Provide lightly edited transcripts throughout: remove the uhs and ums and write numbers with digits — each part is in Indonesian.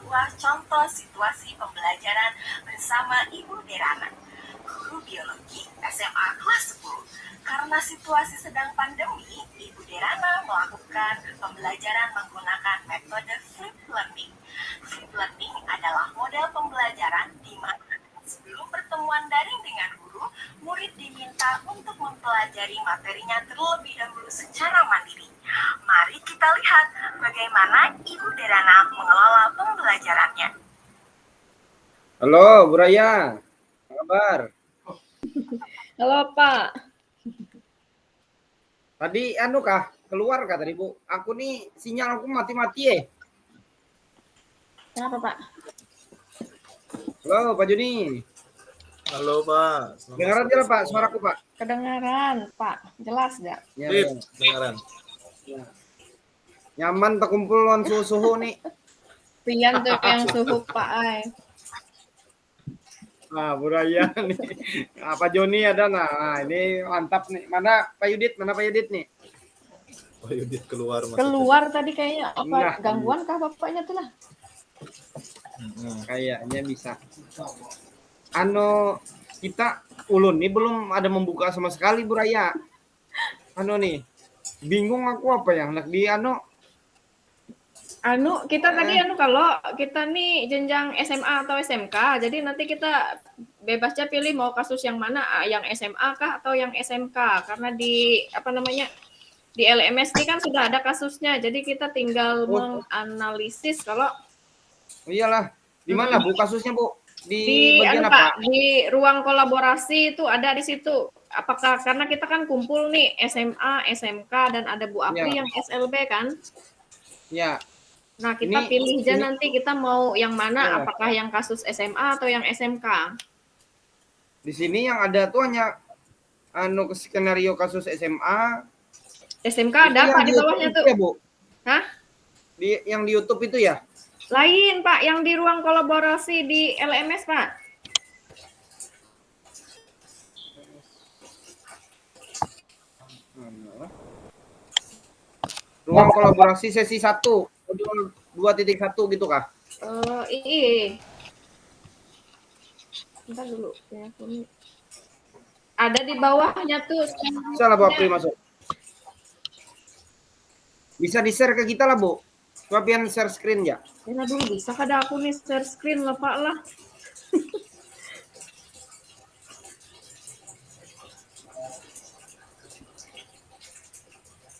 sebuah contoh situasi pembelajaran bersama Ibu Derana, guru biologi SMA kelas 10. Karena situasi sedang pandemi, Ibu Derana melakukan pembelajaran menggunakan metode flip learning. Flip learning adalah model pembelajaran di mana sebelum pertemuan daring dengan guru, murid diminta untuk mempelajari materinya terlebih dahulu secara mandiri. Mari kita lihat bagaimana Ibu Derana mengelola pembelajarannya. Halo, Bu Raya. Apa kabar? Halo Pak. Tadi keluar kah tadi, Bu? Aku nih sinyal aku mati-mati ya. Kenapa Pak? Halo, Pak Juni. Halo Pak. Dengaran tidak Pak suaraku Pak? Kedengaran Pak. Jelas nggak? Ya, Sip, ya. dengaran. Ya. Nyaman terkumpul lawan suhu nih. Pian tuh yang suhu Pak Ai. Nah, Bu Raya nih. Nah, Pak Joni ada nah. Ini mantap nih. Mana Pak Yudit? Mana Pak Yudit nih? Oh Yudit keluar maksudnya. Keluar tadi kayaknya apa Nah. gangguan kah bapaknya tuh lah? Kayaknya bisa. Kita ulun nih belum ada membuka sama sekali Bu Raya. Nih. Bingung aku apa ya hendak di kita tadi kalau kita nih jenjang SMA atau SMK, jadi nanti kita bebasnya pilih mau kasus yang mana, yang SMA kah atau yang SMK, karena di di LMS ini kan sudah ada kasusnya, jadi kita tinggal menganalisis kalau iyalah. Di mana Bu kasusnya Bu? di bagian apa? Di ruang kolaborasi itu ada di situ. Apakah karena kita kan kumpul nih SMA, SMK dan ada Bu Apri yang SLB kan? Ya. Nah, kita pilih aja nanti kita mau yang mana, apakah yang kasus SMA atau yang SMK. Di sini yang ada tuh hanya skenario kasus SMA. SMK ada Pak di bawahnya tuh. Ya, Bu? Hah? Yang di YouTube itu ya? Lain Pak, yang di ruang kolaborasi di LMS Pak. Ruang kolaborasi sesi 1, modul 2.1 gitu kah? Iya. Bentar dulu ya. Ada di bawahnya tuh. Bisa lah Bu Apri masuk. Bisa di-share ke kita lah Bu. Coba pian share screen ya. Ya dulu bisa kada aku nih share screen lah Pak lah.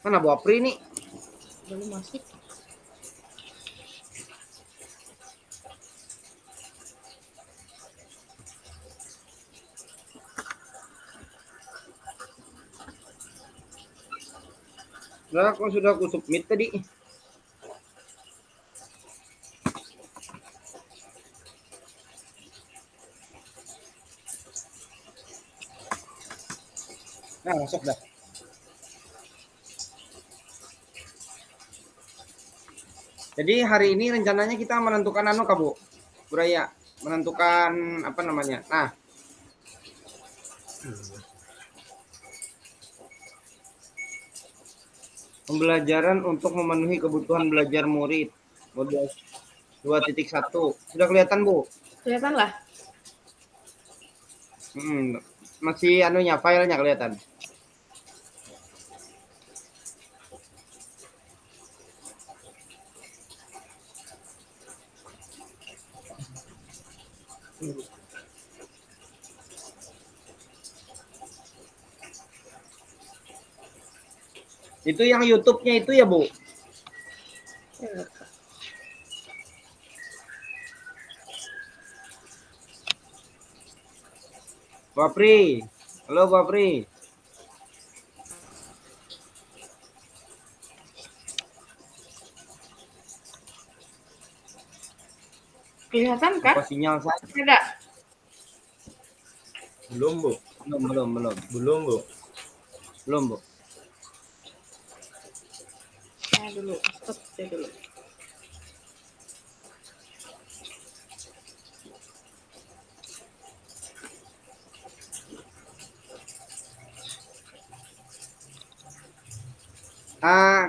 Mana Bu Apri nih? Belum masuk. Sudah aku submit tadi. Nah, masuk dah. Jadi hari ini rencananya kita menentukan Bu Raya, menentukan apa namanya. Nah, pembelajaran untuk memenuhi kebutuhan belajar murid modul 2.1. Sudah kelihatan Bu? Kelihatan lah. Masih filenya kelihatan. Itu yang YouTube-nya itu ya Bu? Bu Apri. Halo Bu Apri. Kelihatan kan? Apa sinyal saya? Ada. Belum Bu. Belum Bu. Belum Bu. Saya dulu, stop saya dulu.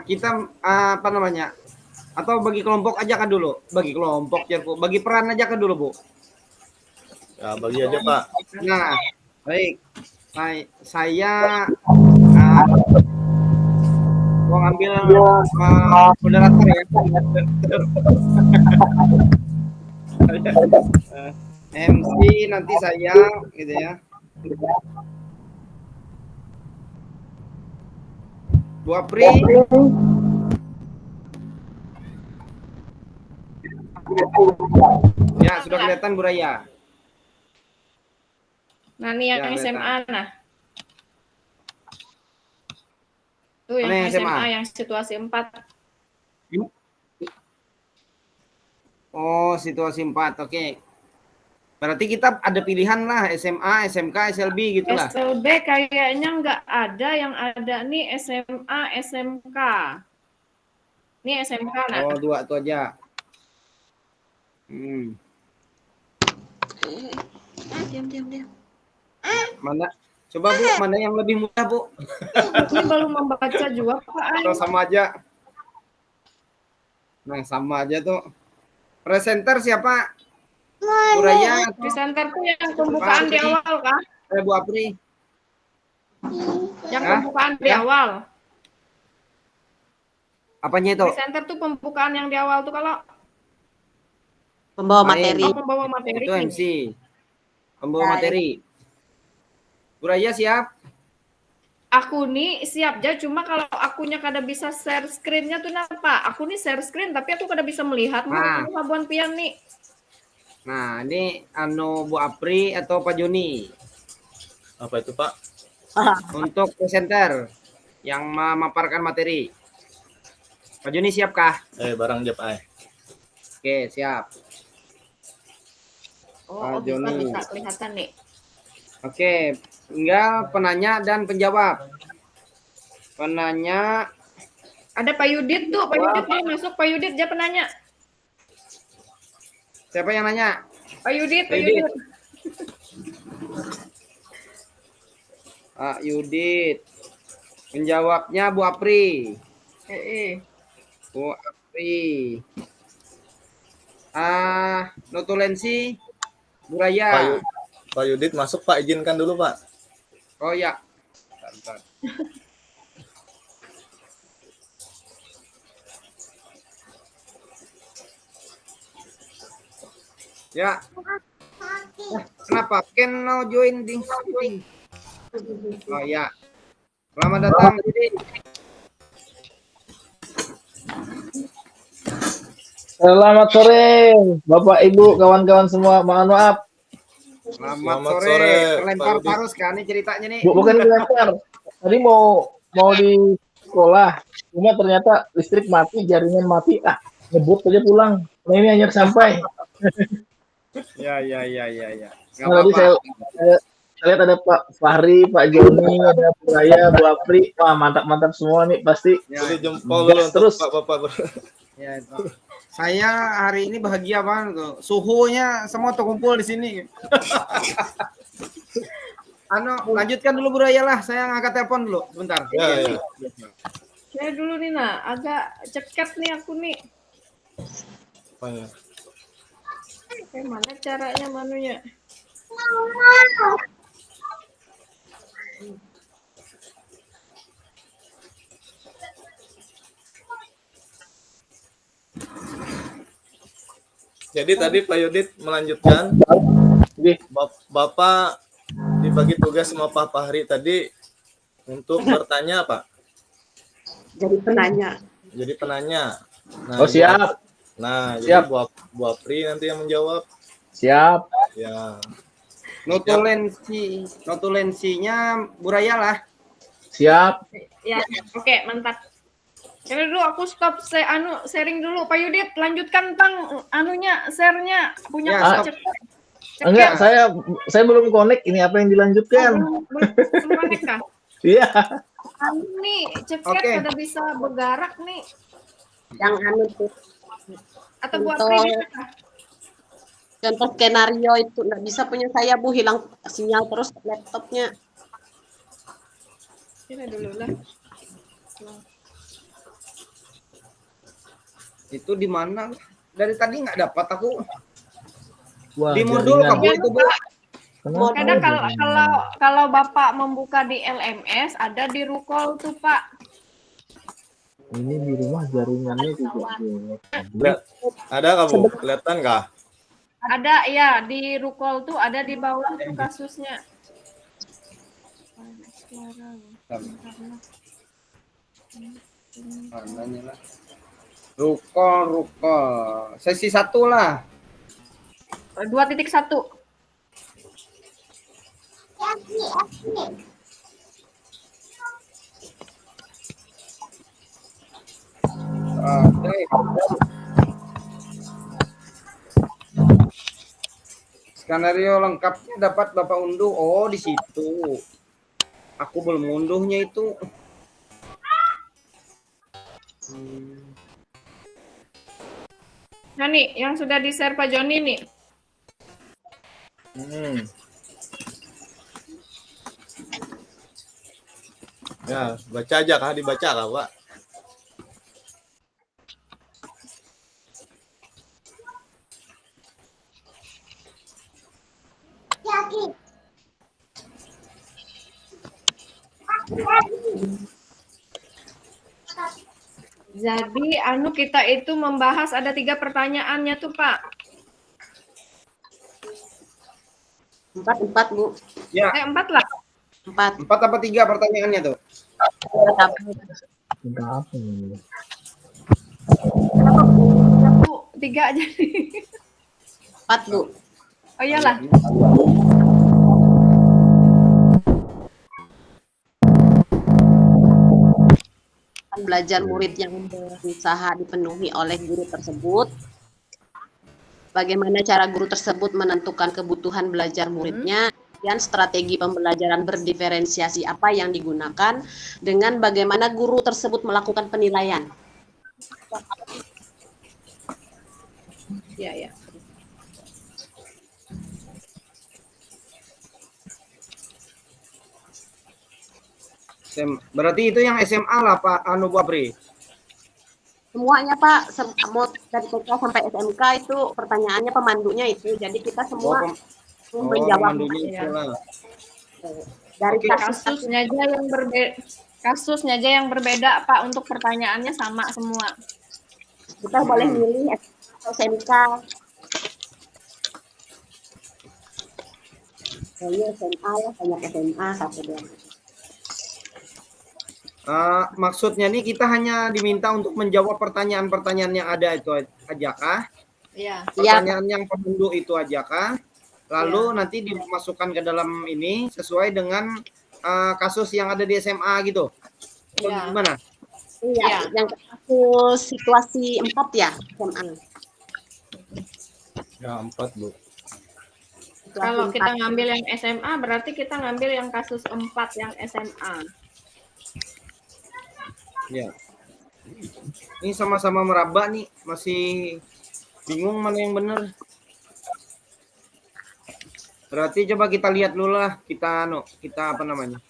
Kita Atau bagi kelompok aja kan dulu? Bagi kelompok ya, Bu. Bagi peran aja kan dulu, Bu. Ya, bagi aja, Pak. Nah, baik. Saya mau ngambil moderator ya. MC nanti saya gitu ya. Bu Apri. Ya, sudah kelihatan Bu Raya. Nah, nih yang Ya, SMA nah. Tuh yang Mana yang SMA SMA? yang situasi 4. Oh, situasi 4. Oke. Berarti kita ada pilihan lah SMA, SMK, SLB gitu lah. SLB kayaknya nggak ada, yang ada nih SMA, SMK. Ini SMK nah. Oh, 2 itu aja. Diam. Mana? Coba Bu, mana yang lebih mudah Bu? Ini belum membaca juga Pak. Atau sama aja? Nah, sama aja tuh. Presenter siapa? Bu Raya atau Presenter tuh yang pembukaan di awal kah? Bu Apri? Yang Hah? pembukaan di Ya? awal. Apanya itu? Presenter tuh pembukaan yang di awal tuh kalau Pembawa Main. materi. oh, pembawa materi. Itu MC. Pembawa materi. Bu Raya siap? Aku nih siap aja, cuma kalau akunya kada bisa share screen-nya tuh kenapa? Aku nih share screen tapi aku kada bisa melihat Nah. Labuan Pian nih. Nah, ini Bu Apri atau Pak Joni Apa itu, Pak? untuk presenter yang memaparkan materi. Pak Joni siapkah? Barang jap ay. Oke, siap. Oh, bisa kelihatan nih. Oke, tinggal penanya dan penjawab. Penanya Ada Pak Yudit tuh, Pak Yudit mau masuk, Pak Yudit aja penanya. siapa yang nanya? Pak Yudit, Pak Pak Yudit. Yudit. Pak Yudit. Penjawabnya Bu Apri. Bu Apri. Notulensi Bu Raya. Pak Yudit masuk, Pak. Izinkan dulu, Pak. Oh ya. Bentar. Ya. Kenapa? Can now join the meeting. Oh ya. Selamat datang Didi. Selamat sore, Bapak, Ibu, kawan-kawan semua. Mohon maaf, Selamat Sore, sore. Terlempar Pak Yudi. parus kan ini ceritanya nih. bukan kelempar. Tadi mau di sekolah, cuma ternyata listrik mati, jaringan mati. Ngebut aja pulang. Nah, ini hanya sampai. Ya. Nggak Nah, tadi apa-apa. saya lihat ada Pak Fahri, Pak Joni, ada Bu Raya, Bu Apri. Wah, mantap semua nih pasti. Ya, Beri jempol dulu untuk Terus. Bapak. ya itu. Saya hari ini bahagia banget tuh. Suhunya semua terkumpul di sini. Lanjutkan dulu Bu Raya lah. Saya ngangkat telepon dulu sebentar. Ya. Saya dulu nih nah, agak ceket nih aku nih. Apanya? Mana caranya manunya? Jadi tadi Pak Yudit melanjutkan. Oke. Bapak dibagi tugas sama Pak Fahri tadi untuk bertanya, Pak. Jadi penanya. Jadi penanya. Nah, Oh, siap. Nah, Siap. jadi Bu Apri nanti yang menjawab. Siap. Ya. Notulensinya Bu Raya lah. Siap. Ya, oke, mantap. Jadi dulu aku stop sharing dulu. Pak Yudit, lanjutkan Bang anunya share-nya punya Ya, Pak stop. Ceket. Enggak, saya belum connect. Ini apa yang dilanjutkan? Belum connect kah? Iya. Anu nih, Ceket Oke. kada bisa bergerak nih. Yang anu tuh. Atau buat Contoh- bisa kah? Contoh skenario itu nggak bisa punya saya, Bu, hilang sinyal terus laptopnya. Sini dulu lah. Itu di mana? Dari tadi nggak dapat aku. Wah, Di modul jaringan. kamu itu, Bu. Kenapa Ada kalau jaringan? kalau Bapak membuka di LMS ada di Rukol tuh Pak. Ini di rumah jaringannya juga jelek. Lihat, ada kamu? Kelihatan kah? Ada ya di Rukol tuh ada di bawah tuh kasusnya. Warnanya lah. Rukol. Sesi 1 lah. 2.1. Oke. Skenario lengkapnya dapat Bapak unduh. Oh, di situ. Aku belum unduhnya itu. Nah nih, yang sudah di-share Pak Joni nih. Ya, baca aja kah? Dibaca kah, Pak? Jadi, kita itu membahas ada 3 pertanyaannya tuh Pak. 4 Bu. Ya, 4 lah. 4. 4 apa 3 pertanyaannya tuh? Tentang apa ini? Bu, 3 aja nih. 4 Bu. Oh iyalah. Belajar murid yang berusaha dipenuhi oleh guru tersebut. Bagaimana cara guru tersebut menentukan kebutuhan belajar muridnya, dan strategi pembelajaran berdiferensiasi apa yang digunakan, dengan bagaimana guru tersebut melakukan penilaian. Iya, ya. Berarti itu yang SMA lah Pak Anu Bu Apri. Semuanya Pak, mau dari TK sampai SMK itu pertanyaannya pemandunya itu. Jadi kita semua menjawab pemandunya itu lah. dari Oke. Kasusnya aja yang berbeda. Kasusnya aja yang berbeda Pak, untuk pertanyaannya sama semua. Kita boleh milih SMK. Kayaknya SMA ya, banyak SMA satu dua. Maksudnya nih kita hanya diminta untuk menjawab pertanyaan-pertanyaan yang ada itu aja kah? Iya. Pertanyaan yang pemandu itu aja kah? Lalu nanti dimasukkan ke dalam ini sesuai dengan kasus yang ada di SMA gitu. Atau Iya. gimana? Iya, yang kasus situasi 4 ya, SMA. Ya, 4 Bu. Situasi Kalau 4. kita ngambil yang SMA, berarti kita ngambil yang kasus 4 yang SMA. Ya. Ini sama-sama meraba nih, masih bingung mana yang benar. Berarti coba kita lihat dulu lah, kita apa namanya?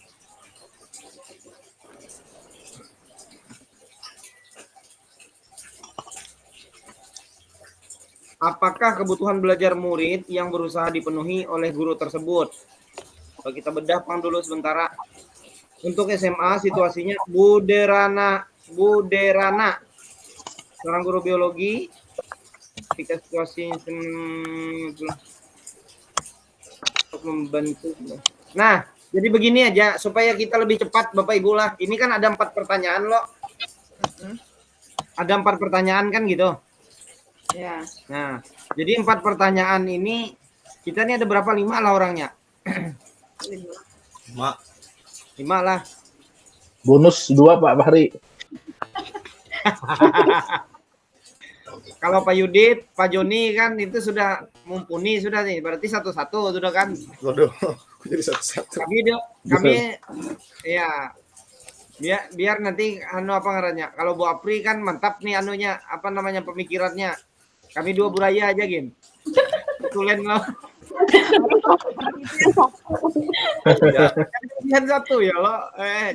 Apakah kebutuhan belajar murid yang berusaha dipenuhi oleh guru tersebut? Kalau kita bedah dulu sementara. Untuk SMA situasinya Buderana, seorang guru biologi. Ketika situasi untuk membantu. Nah, jadi begini aja supaya kita lebih cepat Bapak Ibu lah. Ini kan ada 4 pertanyaan loh. Ada 4 pertanyaan kan gitu. Ya. Nah, jadi 4 pertanyaan ini kita nih ada berapa? 5 lah orangnya. 5 lah. Bonus 2 Pak Fahri. Kalau Pak Yudit, Pak Joni kan itu sudah mumpuni sudah nih. Berarti satu-satu sudah kan. Waduh, jadi satu-satu. Kami ya biar nanti apa ngarannya. Kalau Bu Apri kan mantap nih anunya, apa namanya pemikirannya. Kami 2 buraya aja Gin. Tulen loh. Kalian 1 ya lo.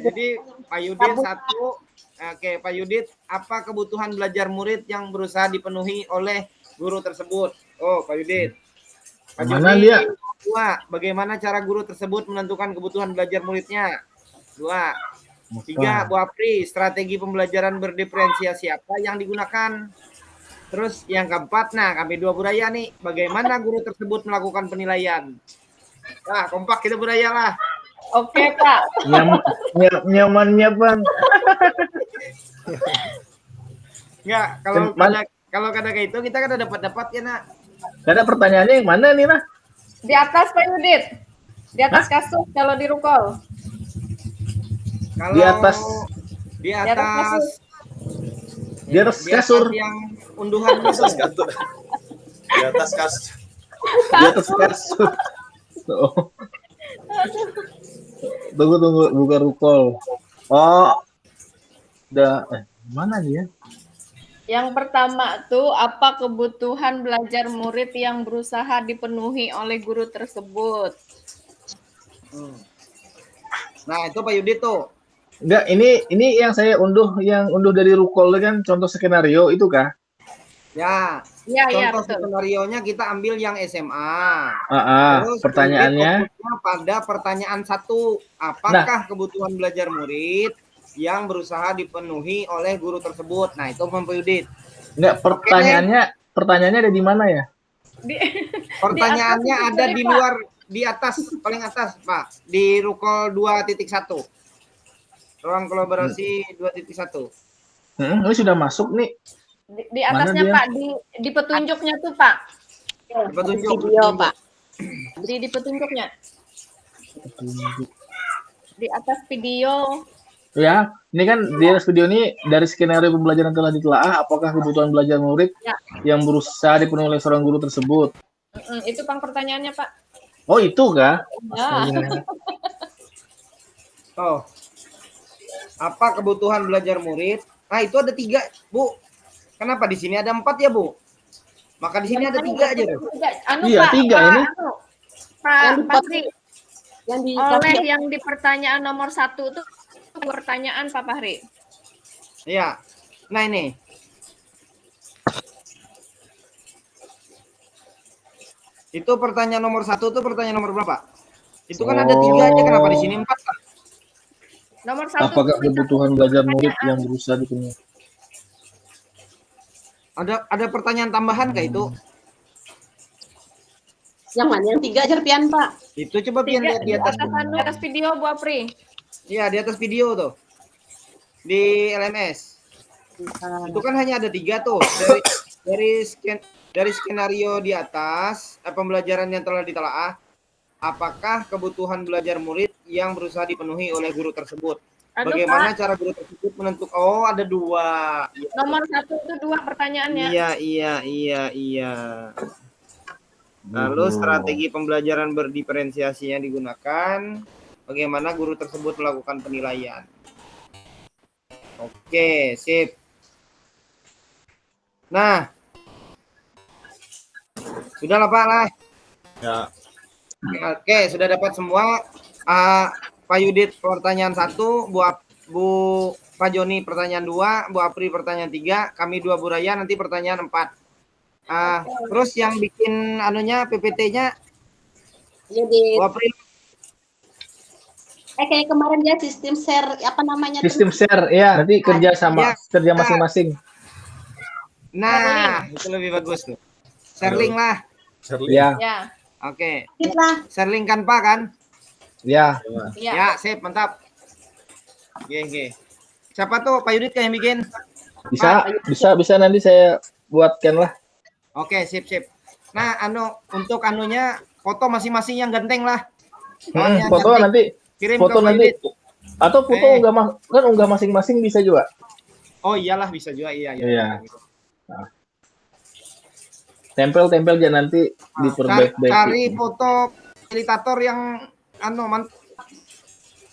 Jadi Pak Yudit 1, Oke, Pak Yudit, apa kebutuhan belajar murid yang berusaha dipenuhi oleh guru tersebut? Oh, Pak Yudit. Pak Mana Joni, dia? 2. Bagaimana cara guru tersebut menentukan kebutuhan belajar muridnya? 2. 3. Bu Apri, strategi pembelajaran berdiferensiasi apa yang digunakan? Terus yang keempat, nah kami 2 Buraya nih, bagaimana guru tersebut melakukan penilaian? Nah, kompak kita Buraya lah. Oke, Pak. Nyamannya Bang. Enggak, kalau Man- kada kayak itu kita kan ada dapat ya, Nak. Ada pertanyaannya yang mana nih, nah? Di atas Pak Yudit. Di atas kasus kalau di rukol. Kalau Di atas di atas atas di atas kasur, yang unduhan Di atas kasur. Di atas kasur. di atas kasur. Oh. Tunggu buka rukol. Oh. Mana dia? Yang pertama tuh apa kebutuhan belajar murid yang berusaha dipenuhi oleh guru tersebut? Nah, itu Pak Yudit tuh. Enggak, ini yang saya unduh dari rukol kan contoh skenario itu kah? Ya, Iya, contoh betul. skenarionya kita ambil yang SMA. Terus Pertanyaannya fokusnya pada pertanyaan 1, apakah kebutuhan belajar murid yang berusaha dipenuhi oleh guru tersebut? Nah, itu Pak Yudit. enggak, pertanyaannya ada di mana ya? Pertanyaannya Di atas ada itu, di Pak. luar, di atas, paling atas, Pak. Di rukol 2.1. Ruang kolaborasi 2.1. Ini sudah masuk nih. Di atasnya Mana dia? Pak, di petunjuknya tuh Pak. Petunjuk. Video, Pak. Di petunjuknya. Di atas video. Ya, ini kan di atas video ini dari skenario pembelajaran telah ditelaah, apakah kebutuhan belajar murid Ya. yang berusaha dipenuhi oleh seorang guru tersebut. Itu Pak pertanyaannya Pak. Oh, itu kah? Ya. Oh. Apa kebutuhan belajar murid? Nah, itu ada 3, Bu. Kenapa di sini ada 4 ya, Bu? Maka di sini ada 3 aja tuh. Iya, Pak, 3 Pak, ini. Pak Yang Fahri, Yang di oleh yang di pertanyaan nomor 1 itu pertanyaan Pak Fahri. Iya. Nah, ini. Itu pertanyaan nomor 1 tuh pertanyaan nomor berapa? Itu kan ada 3 aja, kenapa di sini 4 lah? Nomor 1. Apakah kebutuhan belajar murid yang berusaha dipenuhi? Ada pertanyaan tambahan kah itu? Yang mana? Yang 3 aja pian, Pak. Itu coba pian lihat di atas. Di atas video Bu Apri. Iya, di atas video tuh. Di LMS. Itu kan hanya ada 3 tuh. Dari skenario di atas, pembelajaran yang telah ditelaah, apakah kebutuhan belajar murid yang berusaha dipenuhi oleh guru tersebut? Aduh, Bagaimana Pak. cara guru tersebut menentukan? Oh, ada 2. Nomor 1 itu 2 pertanyaannya. Iya. Lalu strategi pembelajaran berdiferensiasi yang digunakan, bagaimana guru tersebut melakukan penilaian. Oke, sip. Nah, sudah lah Pak lah. Ya. Oke, sudah dapat semua. Pak Yudit pertanyaan 1, Pak Joni pertanyaan 2, Bu Apri pertanyaan 3, kami 2 Buraya nanti pertanyaan 4. Terus yang bikin anunya PPT-nya Jadi Bu Apri. kayak kemarin ya sistem share apa namanya? Sistem share, ya. Nanti kerja masing-masing. Nah, itu lebih bagus tuh. Share link lah. Shirley. Ya, Ya. Oke. Lah. Share link kan Pak kan? ya. Ya. Ya, sip, mantap. Oke. Siapa tuh Pak Yudit yang bikin? Bisa nanti saya buatkan lah. Oke, sip. Nah, untuk anunya foto masing-masing yang ganteng lah. Yang Foto cantik. nanti, Kirim foto ke Pak nanti. Yudit. Atau foto unggah masing-masing bisa juga. Oh iyalah, bisa juga. Iya. Iya. Tempel aja nanti diperbaiki. Cari foto fasilitator yang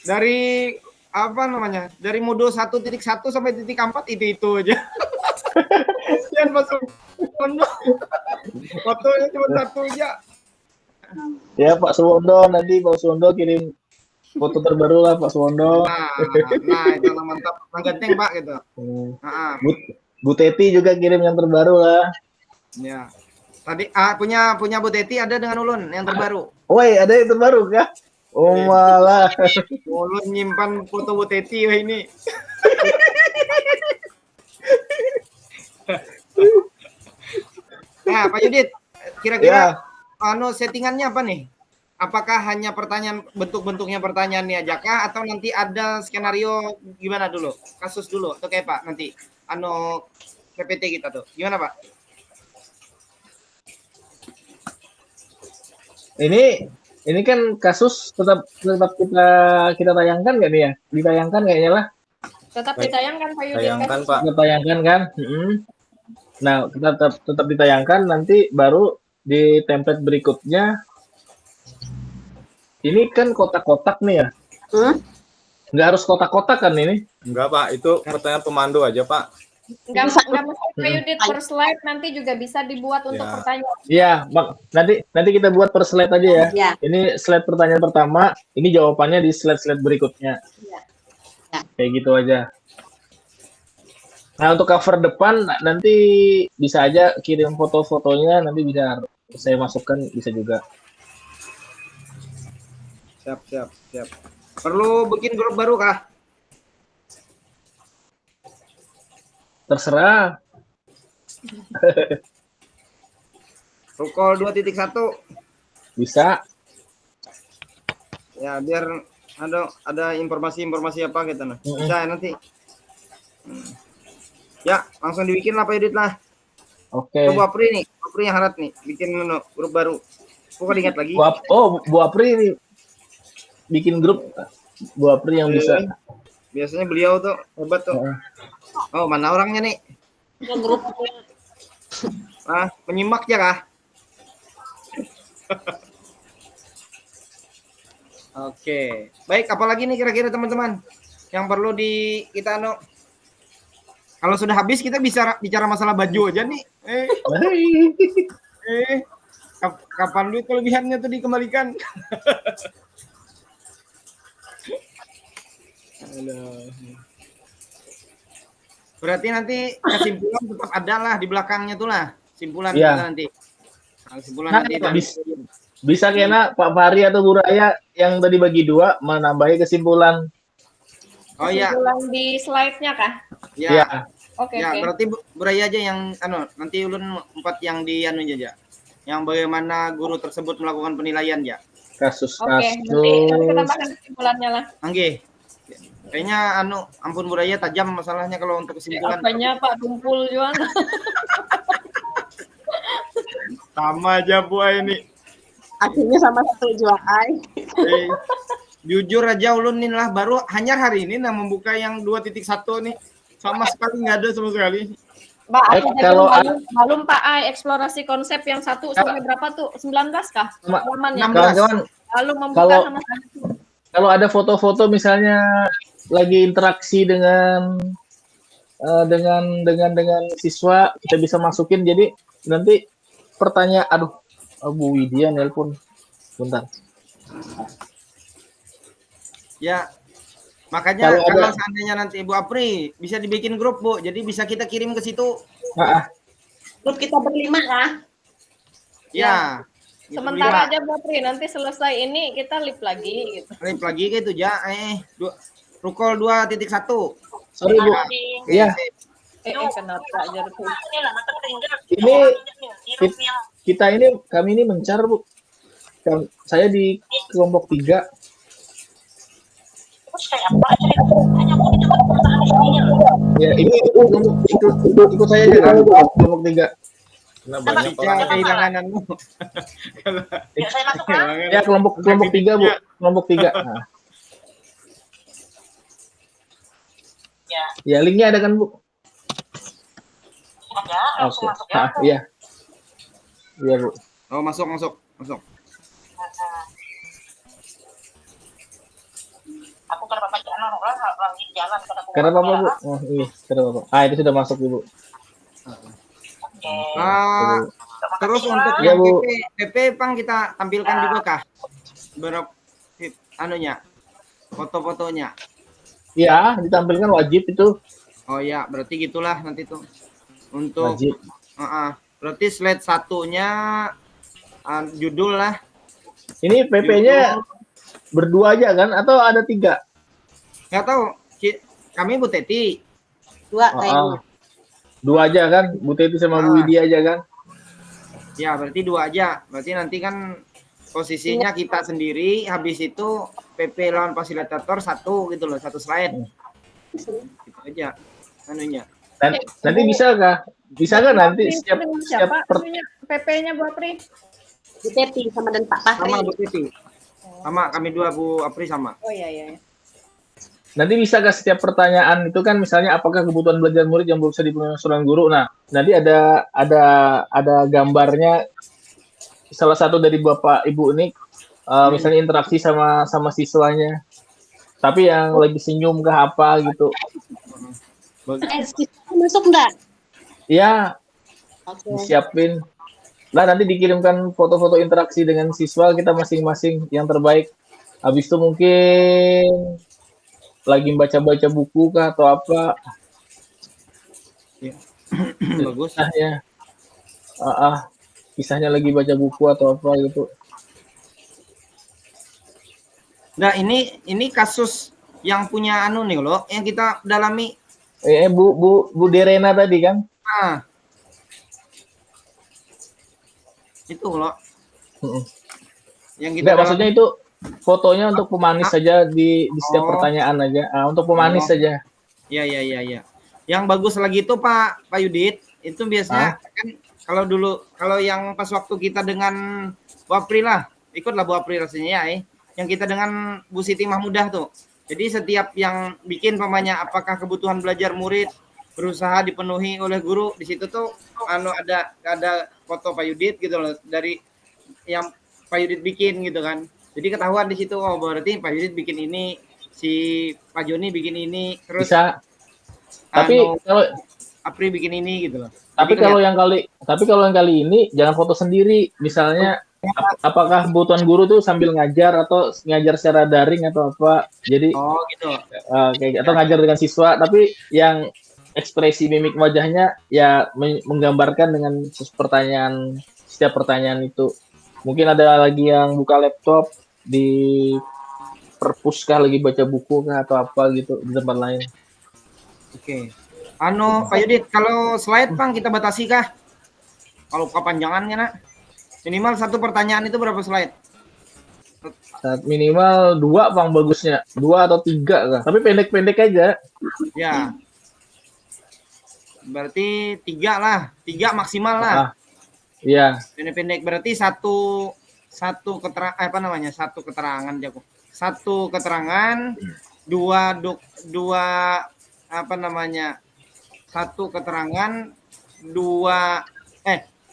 dari apa namanya? Dari mode 1.1 sampai 4 itu aja. Yang masuk fotonya cuma 1 aja. Ya Pak Suwondo, nanti Pak Suwondo kirim Foto terbaru lah Pak Suwondo. Nah itu lah mantap, nah ganteng Pak gitu. Nah, Bu Teti juga kirim yang terbaru lah. ya. Tadi punya Bu Teti ada dengan Ulun yang terbaru. Woi, ada yang terbaru kah? Oh malah. Ulun nyimpan foto Bu Teti wah ini. Nah, Pak Yudit, kira-kira settingannya apa nih? Apakah hanya pertanyaan bentuknya pertanyaan ini aja kah atau nanti ada skenario gimana dulu? Kasus dulu atau kayak Pak nanti PPT kita tuh. Gimana Pak? Ini kan kasus tetap kita tayangkan nggak nih ya? Ditayangkan kayaknya lah. Tetap ditayangkan Pak Yudit. Tayangkan Pak. Kita tayangkan kan? Nah, kita tetap ditayangkan, nanti baru di template berikutnya. Ini kan kotak-kotak nih ya? Nggak harus kotak-kotak kan ini? Enggak Pak, itu pertanyaan pemandu aja Pak. Nggak mesti Pak Yudit per slide, nanti juga bisa dibuat untuk Ya. pertanyaan. Iya, nanti kita buat per slide aja ya. Ya. Ini slide pertanyaan pertama, ini jawabannya di slide-slide berikutnya. Ya. Kayak gitu aja. Nah, untuk cover depan nanti bisa aja kirim foto-fotonya, nanti bisa saya masukkan, bisa juga. Siap. Perlu bikin grup baru kah? Terserah. Rukol 2.1. Bisa. Ya, biar ada informasi apa gitu nah. Bisa ya nanti. Ya, langsung dibikin lah Pak Yudit lah. Oke. Bu Apri yang harap nih bikin grup baru. Kok ingat lagi? Bu Apri ini bikin grup. Bu Apri yang bisa. Biasanya beliau tuh hebat tuh. Oh, mana orangnya nih? Grup Penyimak ya kah? Oke. Baik, apalagi nih kira-kira teman-teman yang perlu kita kalau sudah habis kita bisa bicara masalah baju aja nih. Kapan duit kelebihannya tuh dikembalikan? Berarti nanti kesimpulan tetap ada lah di belakangnya tuh lah. Simpulan Iya. kita nanti. Kesimpulan nanti. Bisa kena Pak Fahri atau Bu Raya yang tadi bagi dua menambahi kesimpulan. Oh iya. Kesimpulan di slide-nya kah? Ya. Oke. Berarti Bu Raya aja yang nanti ulun 4 yang di aja. Yang bagaimana guru tersebut melakukan penilaian ya. Kasus. Nanti kita tambahkan kesimpulannya lah. Angge. Kayaknya ampun Bu Raya tajam masalahnya kalau untuk kesimpulan. Apanya Pak tumpul Juan? Sama aja Bu ini. akhirnya sama satu jual. Jujur aja ulun nih lah baru hanya hari ini membuka yang 2.1 nih. Sama sekali nggak ada sama sekali. Mbak, kalau belum Pak eksplorasi konsep yang 1 sampai berapa tuh? 19 kah? Halamannya. Kawan-kawan, Lalu membuka sama kalau ada foto-foto misalnya lagi interaksi dengan siswa, kita bisa masukin. Jadi nanti pertanyaan, Bu Widya nelpon, bentar. Ya, makanya kalau seandainya nanti Bu Apri bisa dibikin grup Bu, jadi bisa kita kirim ke situ. Grup kita berlima kah? Ya. sementara aja Bu Apri, nanti selesai ini kita live lagi gitu. Live lagi gitu ya. Rukol 2.1. Sorry Bu. Iya. Kenapa aja tuh? Kami ini mencar Bu. Saya di kelompok 3. Ya, ini ikut saya aja kan, kelompok 3. Nah, banyak orang. Kehilangananmu. Ya, kelompok 3 Bu, kelompok 3. Nah. Ya, linknya ada kan Bu? Oke. Iya. Iya Bu. Oh, masuk. Aku karena Bapak jalan orang lagi jalan Karena apa Bu? Oh, iya, karena apa? Itu sudah masuk Ibu. Terus untuk Ya, yang Bu. PP Pang kita tampilkan juga kah? Berapa anunya? foto-fotonya. Ya, ditampilkan wajib itu. Oh ya, berarti gitulah nanti tuh. Untuk Wajib. berarti slide satunya judul lah. Ini PP-nya berdua aja kan? Atau ada 3? Nggak tahu. Kami Bu Teti. 2 Ah, kayaknya. 2 aja kan? Bu Teti sama Bu Widya aja kan? Ya, berarti 2 aja. Berarti nanti kan posisinya kita sendiri, habis itu PP lawan fasilitator 1 gitu loh, 1 slide. Gitu aja anunya. Nanti bisa kah? Bisa kan nanti setiap siapa? PP-nya Bu Apri. Bu Teti sama dan Pak Fahri. Sama Bu Titi. Sama kami 2 Bu Apri sama. Oh iya. nanti bisa kah setiap pertanyaan itu kan misalnya apakah kebutuhan belajar murid yang belum bisa dipenuhi seorang guru. Nah, nanti ada gambarnya salah satu dari Bapak Ibu ini misalnya interaksi sama siswanya. Tapi yang lagi senyum kah apa gitu. Siswa masuk enggak? Ya, Oke. disiapin. Nah, nanti dikirimkan foto-foto interaksi dengan siswa kita masing-masing yang terbaik. Habis itu mungkin lagi baca-baca buku kah atau apa. Bagus. Kisahnya. Kisahnya lagi baca buku atau apa gitu. Nah, ini kasus yang punya anu nih loh, yang kita dalami. Bu Derena tadi kan? Itu loh. Yang kita Enggak, maksudnya itu fotonya untuk pemanis saja di setiap pertanyaan aja. Untuk pemanis saja. Iya. Yang bagus lagi itu Pak Yudit, itu biasanya kan kalau yang pas waktu kita dengan Bu April lah, ikutlah Bu April rasanya ya. Yang kita dengan Bu Siti Mahmudah tuh. Jadi setiap yang bikin pamanya apakah kebutuhan belajar murid berusaha dipenuhi oleh guru, di situ tuh ada foto Pak Yudit gitu loh, dari yang Pak Yudit bikin gitu kan. Jadi ketahuan di situ, oh berarti Pak Yudit bikin ini, si Pak Joni bikin ini, terus Bisa. Tapi kalau Apri bikin ini gitu loh. Tapi kalau yang kali ini jangan foto sendiri. Misalnya apakah kebutuhan guru tuh sambil ngajar atau ngajar secara daring atau apa. Jadi gitu. Atau ngajar dengan siswa tapi yang ekspresi mimik wajahnya ya menggambarkan dengan setiap pertanyaan itu. Mungkin ada lagi yang buka laptop di perpus kah lagi baca buku kah atau apa gitu di tempat lain. Oke. Pak Yudit, kalau slide Bang kita batasi kah? Kalau kepanjangannya nak? Minimal 1 pertanyaan itu berapa slide? Minimal 2 Bang bagusnya. 2 atau 3 kah? Tapi pendek-pendek aja. Ya. Berarti 3 lah. 3 maksimal lah. Iya. Pendek-pendek berarti satu keterangan satu keterangan jago. 1 keterangan, 1 keterangan,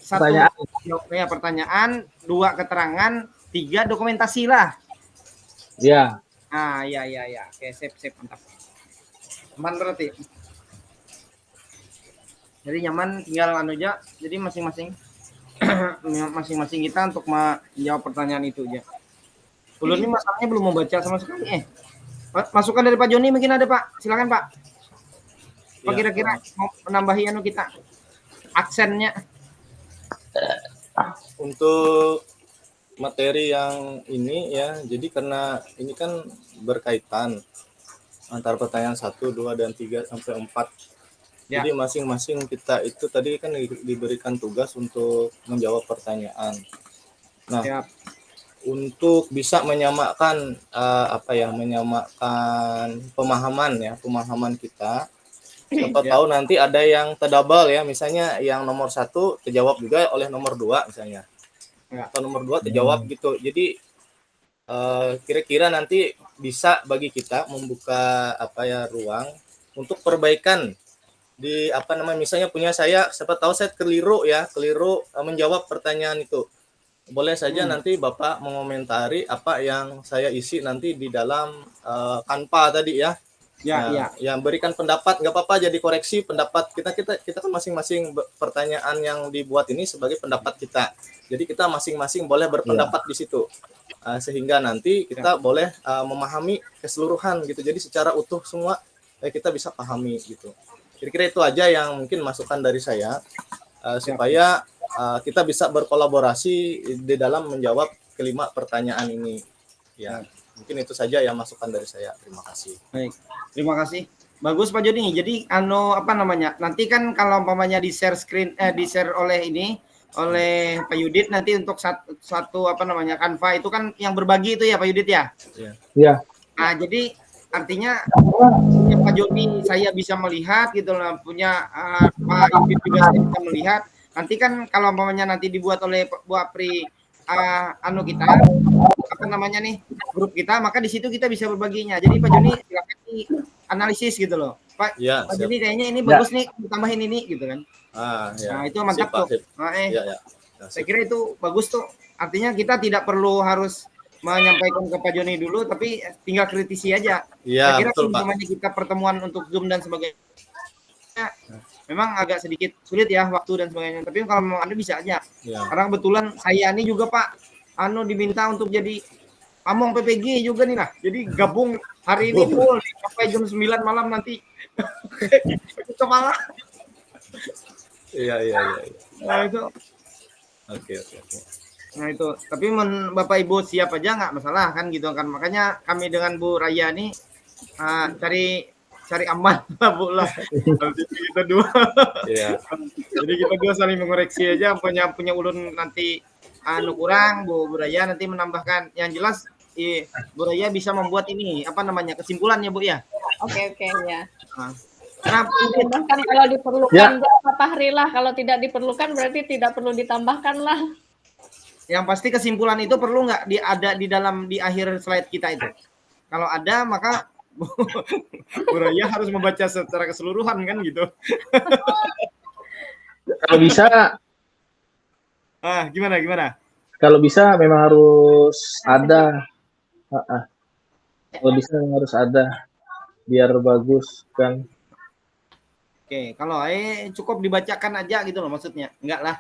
1 pertanyaan, 2 keterangan, 3 dokumentasi lah. Iya. Iya. Oke, sip mantap. Aman berarti. Jadi nyaman, tinggal aja. Jadi masing-masing kita untuk menjawab pertanyaan itu aja. Ulun ini masalahnya belum membaca sama sekali. Masukan dari Pak Joni mungkin ada Pak. Silakan Pak. Apa kira-kira mau menambahi kita aksennya? Untuk materi yang ini ya, jadi karena ini kan berkaitan antara pertanyaan 1, 2, dan 3 sampai 4. Ya. Jadi masing-masing kita itu tadi kan diberikan tugas untuk menjawab pertanyaan. Nah, untuk bisa menyamakan menyamakan pemahaman kita. Siapa tahu nanti ada yang terdouble ya, misalnya yang nomor 1 terjawab juga oleh nomor 2 misalnya. Atau nomor 2 terjawab gitu. Jadi kira-kira nanti bisa bagi kita membuka ruang untuk perbaikan di misalnya punya siapa tahu saya keliru menjawab pertanyaan itu. Boleh saja nanti Bapak mengomentari apa yang saya isi nanti di dalam Canva tadi ya. Yang berikan pendapat nggak apa-apa, jadi koreksi pendapat kita kan masing-masing pertanyaan yang dibuat ini sebagai pendapat kita. Jadi kita masing-masing boleh berpendapat di situ. sehingga nanti kita boleh memahami keseluruhan gitu. Jadi secara utuh semua kita bisa pahami gitu. Kira-kira itu aja yang mungkin masukan dari saya supaya kita bisa berkolaborasi di dalam menjawab kelima pertanyaan ini. Ya, mungkin itu saja yang masukan dari saya. Terima kasih. Baik, terima kasih. Bagus Pak Joni. Jadi apa namanya? Nanti kan kalau umpamanya di share screen di share oleh Pak Yudit nanti untuk satu apa namanya Canva itu kan yang berbagi itu ya Pak Yudit ya? Iya. Nah, jadi artinya Pak Joni saya bisa melihat gitu lah, punya Pak Yudit juga saya bisa melihat. Nanti kan kalau umpamanya nanti dibuat oleh Bu Apri kita apa namanya nih grup kita, maka di situ kita bisa berbaginya. Jadi Pak Joni silakan analisis gitu loh Pak. Ya, Pak Joni kayaknya ini bagus nih, tambahin ini gitu kan. Ya. Nah itu mantap Sip, tuh. Nah, Ya. saya kira itu bagus tuh. Artinya kita tidak perlu harus menyampaikan ke Pak Joni dulu, tapi tinggal kritisi aja. Iya, Saya kira betul Pak. namanya kita pertemuan untuk Zoom dan sebagainya memang agak sedikit sulit ya waktu dan sebagainya. Tapi kalau memang Anda bisa aja. Ya. Karena kebetulan saya ini juga Pak diminta untuk jadi pamong PPG juga nih lah. Jadi gabung hari ini full sampai jam 9 malam nanti. Kepala. Iya. Nah itu. Oke. Nah itu. Tapi Bapak Ibu siap aja nggak masalah kan gitu kan. Makanya kami dengan Bu Raya nih cari aman lah Bu lah. Nanti kita dua. Iya. Jadi kita dua saling mengoreksi aja, punya ulun nanti kurang, Bu Raya nanti menambahkan. Yang jelas Bu Raya bisa membuat ini apa namanya kesimpulannya Bu ya. Oke ya. Kenapa? Bahkan kalau diperlukan Ya. Pak Fahri lah, kalau tidak diperlukan berarti tidak perlu ditambahkan lah. Yang pasti kesimpulan itu perlu nggak ada di akhir slide kita itu. Kalau ada maka Bu Raya harus membaca secara keseluruhan kan gitu. Kalau bisa, Gimana? kalau bisa memang harus ada. Kalau bisa memang harus ada biar bagus kan. Oke, kalau cukup dibacakan aja gitu loh maksudnya. Enggak lah.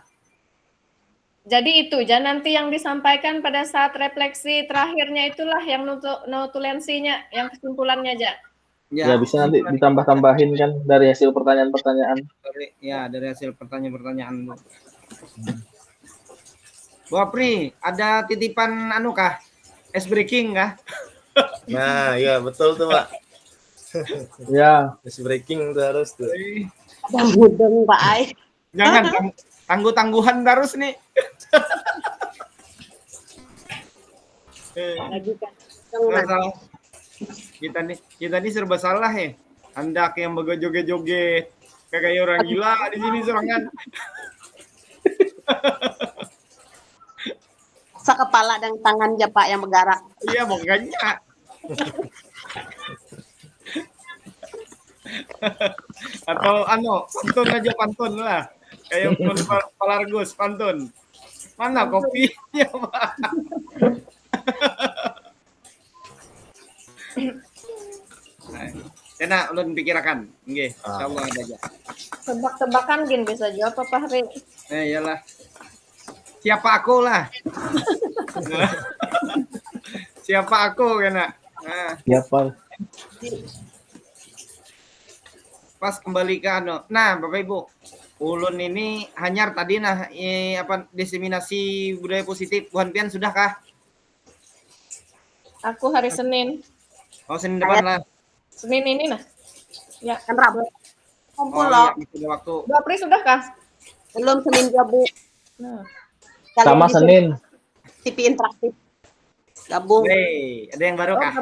Jadi itu, jangan nanti yang disampaikan pada saat refleksi terakhirnya itulah yang notulensinya, yang kesimpulannya aja. Ya bisa nanti ditambah-tambahin kan dari hasil pertanyaan-pertanyaan. Dari hasil pertanyaan-pertanyaan. Bu Apri, ada titipan kah? Es breaking kah? Nah, iya betul tuh Pak. Ya, Is breaking tuh harus tuh. Dan mudeng Pak Ai. Jangan tangguh-tangguhan terus nih. Lagi kan. Salah. Kita nih serba salah ya. Anda yang begojoget-joget kayak orang gila di sini serangan. Kepala dan tangan aja Pak yang bergerak. Iya makanya. Atau pantun lah. Kayak Palargus pantun. Mana kopinya, Pak? Enak ulun pikirakan. Nggih, insyaallah ada aja. Tebak-tebakan gin bisa jawab Pak Fahri. Iyalah. Siapa aku lah. Siapa aku kena. siapa? Pas kembali ke Nah, Bapak Ibu, ulun ini hanyar tadi diseminasi budaya positif. Bu Hanpian sudahkah? Aku hari Senin. Oh, Senin depan lah. Senin ini nah. Ya. Kan Rabu. Kumpul Iya, loh. gitu waktu. Bu Apri sudahkah? Belum Senin Rabu. Nah. Sama Senin. TV interaktif. Gabung. Ada yang baru kah?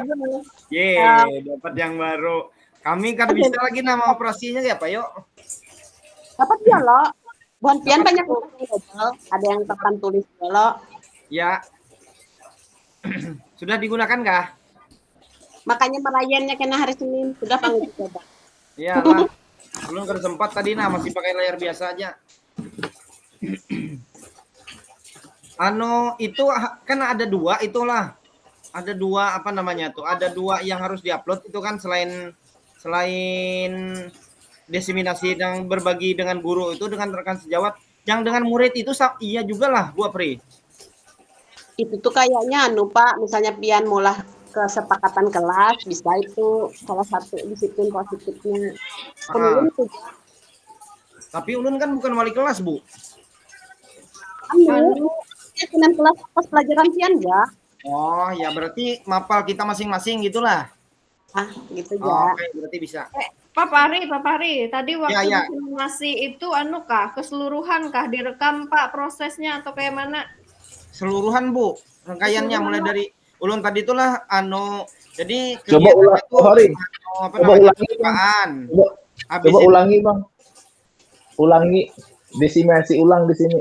Dapat yang baru. Kami kan bisa lagi nama operasinya ya, Pak, yuk. Dapat dia loh. Buan pian banyak ada yang tekan tulis lo. Ya. Sudah digunakan kah? Makanya merayannya kena hari Senin. Sudah panggil coba. Iya lah. Belum sempat tadi masih pakai layar biasa aja. Itu kan ada dua itulah. Ada dua apa namanya tuh? Ada dua yang harus diupload itu kan selain diseminasi yang berbagi dengan guru itu dengan rekan sejawat, yang dengan murid itu iya juga lah Bu Apri. Itu tuh kayaknya anu Pak, misalnya pian mulah kesepakatan kelas, bisa itu salah satu disiplin positifnya. Kemudian itu Tapi ulun kan bukan wali kelas, Bu. anu, kelas pas pelajaran pian ya. Oh, ya berarti mapal kita masing-masing gitulah. Ah, gitu Oh, ya. oke, berarti bisa. Pak Fahri, tadi waktu ya. disimulasi itu anu kah, keseluruhan kah direkam Pak prosesnya atau kayak mana? Keseluruhan, Bu. Rangkaiannya mulai dari ulun tadi itulah jadi Coba kegiatan itu Hari. apa Coba namanya? ulangi, Bang. Percobaan. Coba, Habis coba itu ulangi, Bang. Ulangi. Desimasi ulang di sini.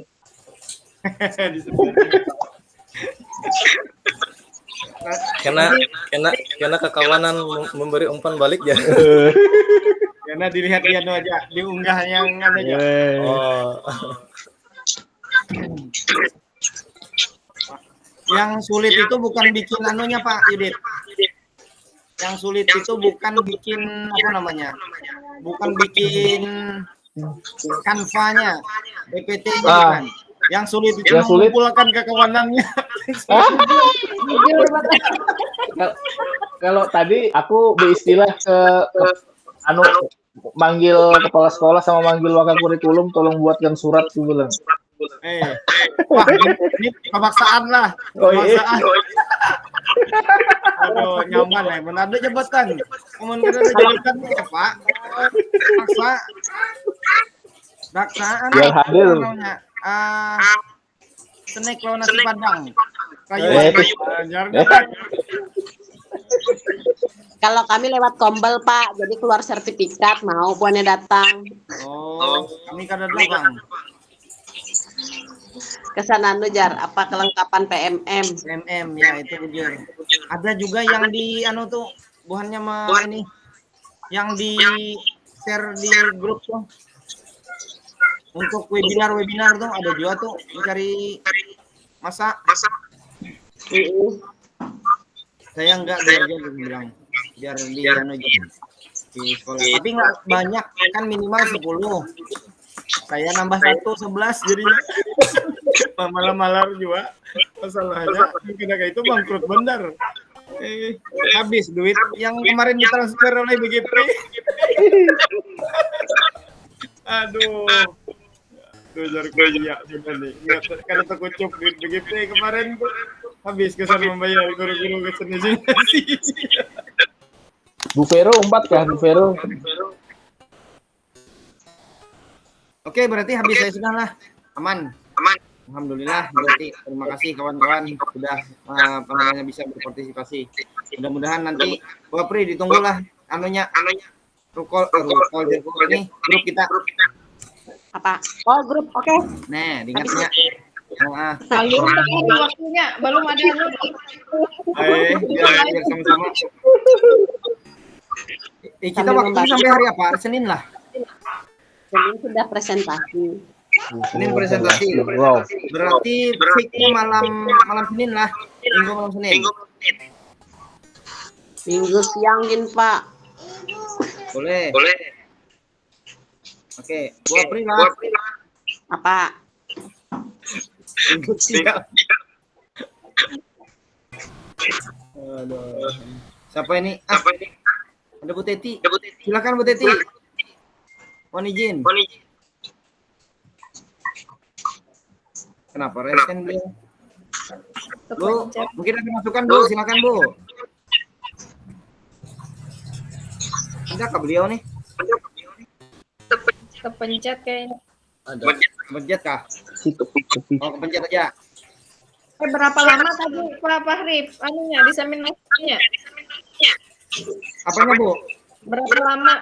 Karena kekawanan memberi umpan balik ya. karena dilihat dia aja, diunggah yang aja. Oh. Yang sulit itu bukan bikin anunya Pak Yudit. Yang sulit itu bukan bikin apa namanya? Bukan bikin kanvanya, PPT-nya bukan. Yang sulit itu Yang sulit. mengumpulkan kekawanannya. Kalau tadi aku beristilah ke anu manggil kepala sekolah sama manggil wakil kurikulum tolong buatkan surat gitu bilang. Wah, ini pemaksaan lah. Oh, iya. Pemaksaan. Aduh, nyaman ya. Mana ada jabatan. Kemudian ada jabatan ya, Pak. Paksa. Daksaan. Biar hadir. Snack lawan nasi padang. Kayu. Kalau kami lewat kombel Pak, jadi keluar sertifikat mau puannya datang. Oh, kami kada ada Bang. Kesana anu jar apa kelengkapan PMM. MM ya itu jujur. Ada juga yang di tuh buahnya ini yang di share di grup tuh. Untuk webinar tuh ada juga tuh mencari masa. Saya enggak biar dia bilang biar dia di sekolah. Tapi enggak banyak kan minimal 10. Saya nambah 11 jadinya. Malam-malam juga masalahnya kayak itu bangkrut bener. Habis duit yang kemarin ditransfer oleh BGP. Aduh. Dojar kuliah sudah nih. Karena terkucup duit BGP kemarin tuh habis kesan membayar guru-guru kesenian sih. Bu Vero 4 kah Bu Vero? Oke, berarti habis saya sudah lah. Aman. Alhamdulillah, berarti terima kasih kawan-kawan sudah bisa berpartisipasi. Mudah-mudahan nanti Bu Apri ditunggulah rukol ini grup kita. Apa? Oh, grup. Oke. Nah, diingatnya. Belum waktunya, belum ada biar sama-sama. Kita waktunya sampai hari apa? Senin lah. Senin sudah presentasi. Senin presentasi. Wow. Berarti fix-nya malam Senin lah. Minggu malam Senin. Minggu siangin, Pak. Boleh. Oke, Bu Apri lah. Apa? Minggu siang. Aduh. Siapa ini? Ada Bu Teti. Silakan Bu Teti. Mohon izin. Kenapa resen beliau? Bu, mungkin ada masukan Bu, silakan Bu. Ada kah beliau nih? kepencet kayaknya. Kepencet kah? Oh, kepencet aja. Berapa lama tadi Pak Fahri diseminasinya? Apanya Bu? Berapa lama?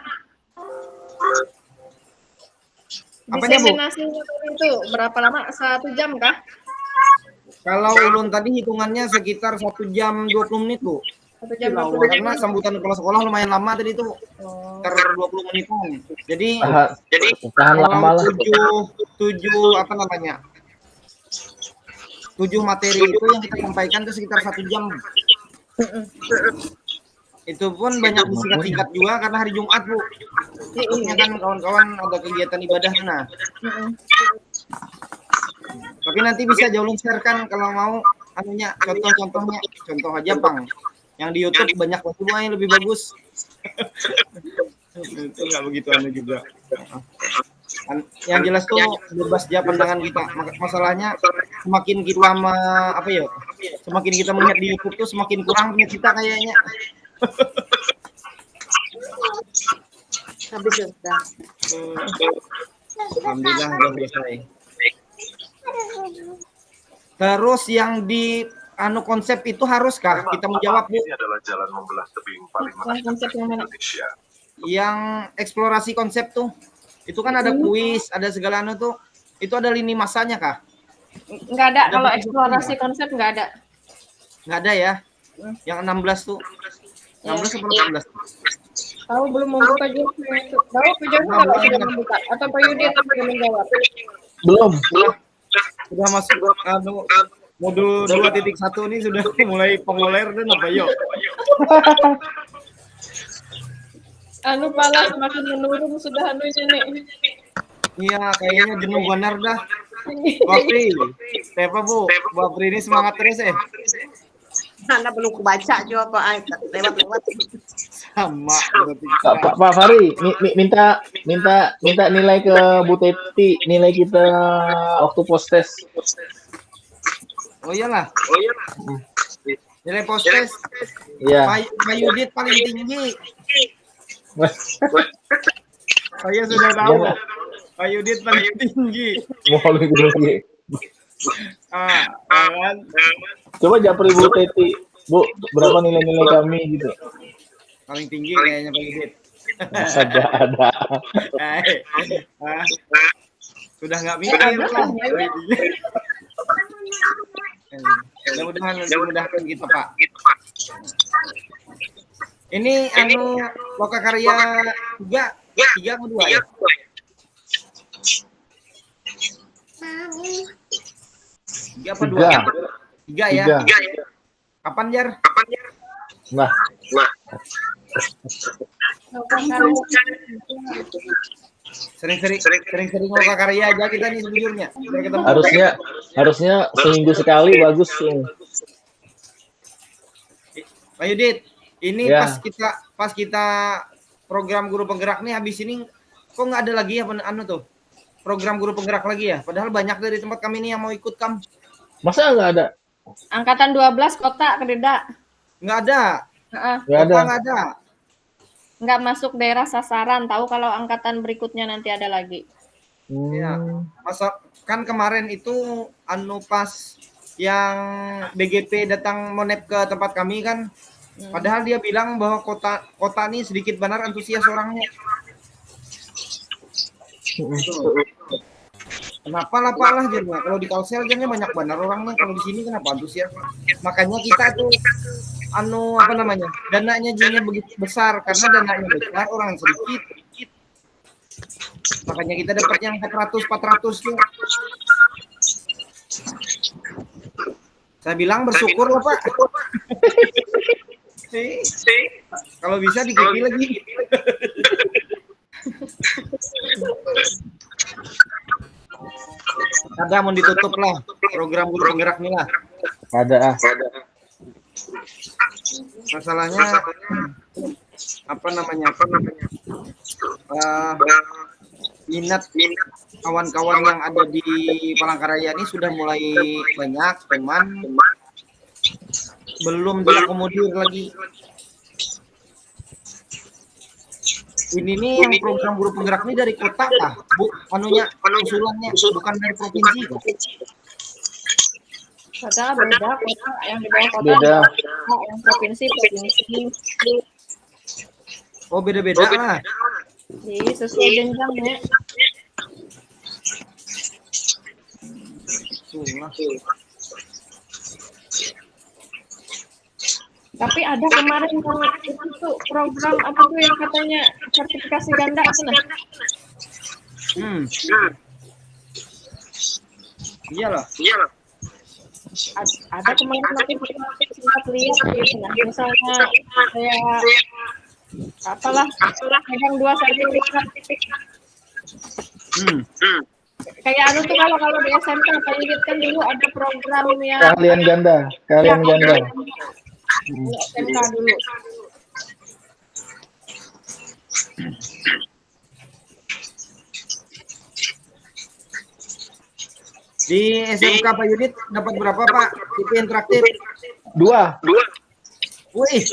Apanya Bu? Diseminasinya itu berapa lama? 1 jam kah? Kalau ulun tadi hitungannya sekitar 1 jam 20 menit Bu. 1 jam 20 menit. Karena sambutan kepala sekolah lumayan lama tadi itu. Sekitar 20 menit. Jadi tahan lama lah. 7 apa namanya? 7 materi itu yang kita sampaikan itu sekitar 1 jam. Itu pun banyak disingkat-singkat juga karena hari Jumat Bu. Maksudnya kan kawan-kawan ada kegiatan ibadah sana. Tapi nanti bisa jauh sharekan kalau mau anunya contoh-contohnya. Contoh aja Pang. Yang di YouTube banyak semua yang lebih bagus. Itu nggak begitu anu juga. Yang jelas tuh bebas aja pandangan kita. Masalahnya semakin kita semakin kita melihat di YouTube tuh semakin kurang punya kita kayaknya. Habis sudah. Alhamdulillah udah selesai. Terus yang di konsep itu haruskah kita menjawab Bu? Ini adalah jalan membelah tebing paling Yang konsep yang mana? Indonesia. Yang eksplorasi konsep tuh. Itu kan ada kuis, ada segala anu tuh. Itu ada lini masanya kah? Nggak ada, kalau eksplorasi konsep nggak ada. Nggak ada ya? Yang 16 tuh. 16 atau 18? Tahu belum membuka juga. Tahu Pak Joni kalau sudah membuka atau Pak Yudi yang sudah menjawab? Belum. Sudah masuk modul 2.1 nih sudah mulai penguler dan apa yuk? Pala semakin menurun sudah anunya nih. Iya, kayaknya jenuh benar dah. Bapri, siapa Bu? Bapri ini semangat terus ya? Anda belum kebaca juga Pak, lewat-lewat. Sama. Pak Fahri, minta nilai ke Bu Teti, nilai kita waktu post test. Oh iyalah. Nilai post test. Iya. Pak Yudit paling tinggi. Saya sudah tahu. Pak Yudit paling tinggi. Mau lebih tinggi. Kan? Coba japri Bu Teti, Bu, berapa nilai-nilai kami gitu? Paling tinggi kayaknya Pak Yudit. Ada. Sudah nggak mikir lah. Mudah-mudahan kita Pak. Ini loka karya 3 atau 2 ya? 3 apa 2? 3 ya? 3. Kapan Jar? Nah. Sering loka karya aja kita nih sejujurnya. Harusnya seminggu sekali bagus. Pak Yudit, ini Ya. pas kita program guru penggerak nih habis ini kok nggak ada lagi ya program guru penggerak lagi ya? Padahal banyak dari tempat kami nih yang mau ikut Kam. Masa nggak ada? Angkatan 12 kota Kededa. Nggak ada. Nggak ada. Nggak ada. Nggak masuk daerah sasaran. Tahu kalau angkatan berikutnya nanti ada lagi. Ya. Masa kan kemarin itu pas yang BGP datang monep ke tempat kami kan. Padahal dia bilang bahwa kota ini sedikit benar antusias orangnya. Kenapa lah jadinya? Kalau di Kalsel jadinya banyak benar orangnya. Kalau di sini kenapa antusias? Makanya kita tuh dananya jadinya begitu besar karena dananya besar orang sedikit. Makanya kita dapat yang 400 tuh. Saya bilang bersyukur lah Pak. Kalau bisa dikiki lagi. Ada mau ditutup lah program guru penggerak nih lah. Ada. Masalahnya minat kawan-kawan yang ada di Palangkaraya ini sudah mulai banyak, cuman belum diakomodir lagi. Ini nih yang program guru penggerak ini dari kota kah? Usulannya bukan dari provinsi kah? Kota beda, kota yang di bawah kota Beda. yang provinsi. Oh beda-beda lah. Jadi sesuai jenjangnya. Tapi ada kemarin yang itu program apa tuh yang katanya sertifikasi ganda sana. Iyalah. Ada kemarin nanti sempat lihat gitu nah. Misalnya kayak apalah megang 2 sertifikat. Kayak anu tuh kalau di SMK Pak Yudit kan dulu ada program yang Keahlian ganda, keahlian ganda. di SMK dulu. Di SMK Pak Yudit dapat berapa Pak? TV interaktif. 2. Wih,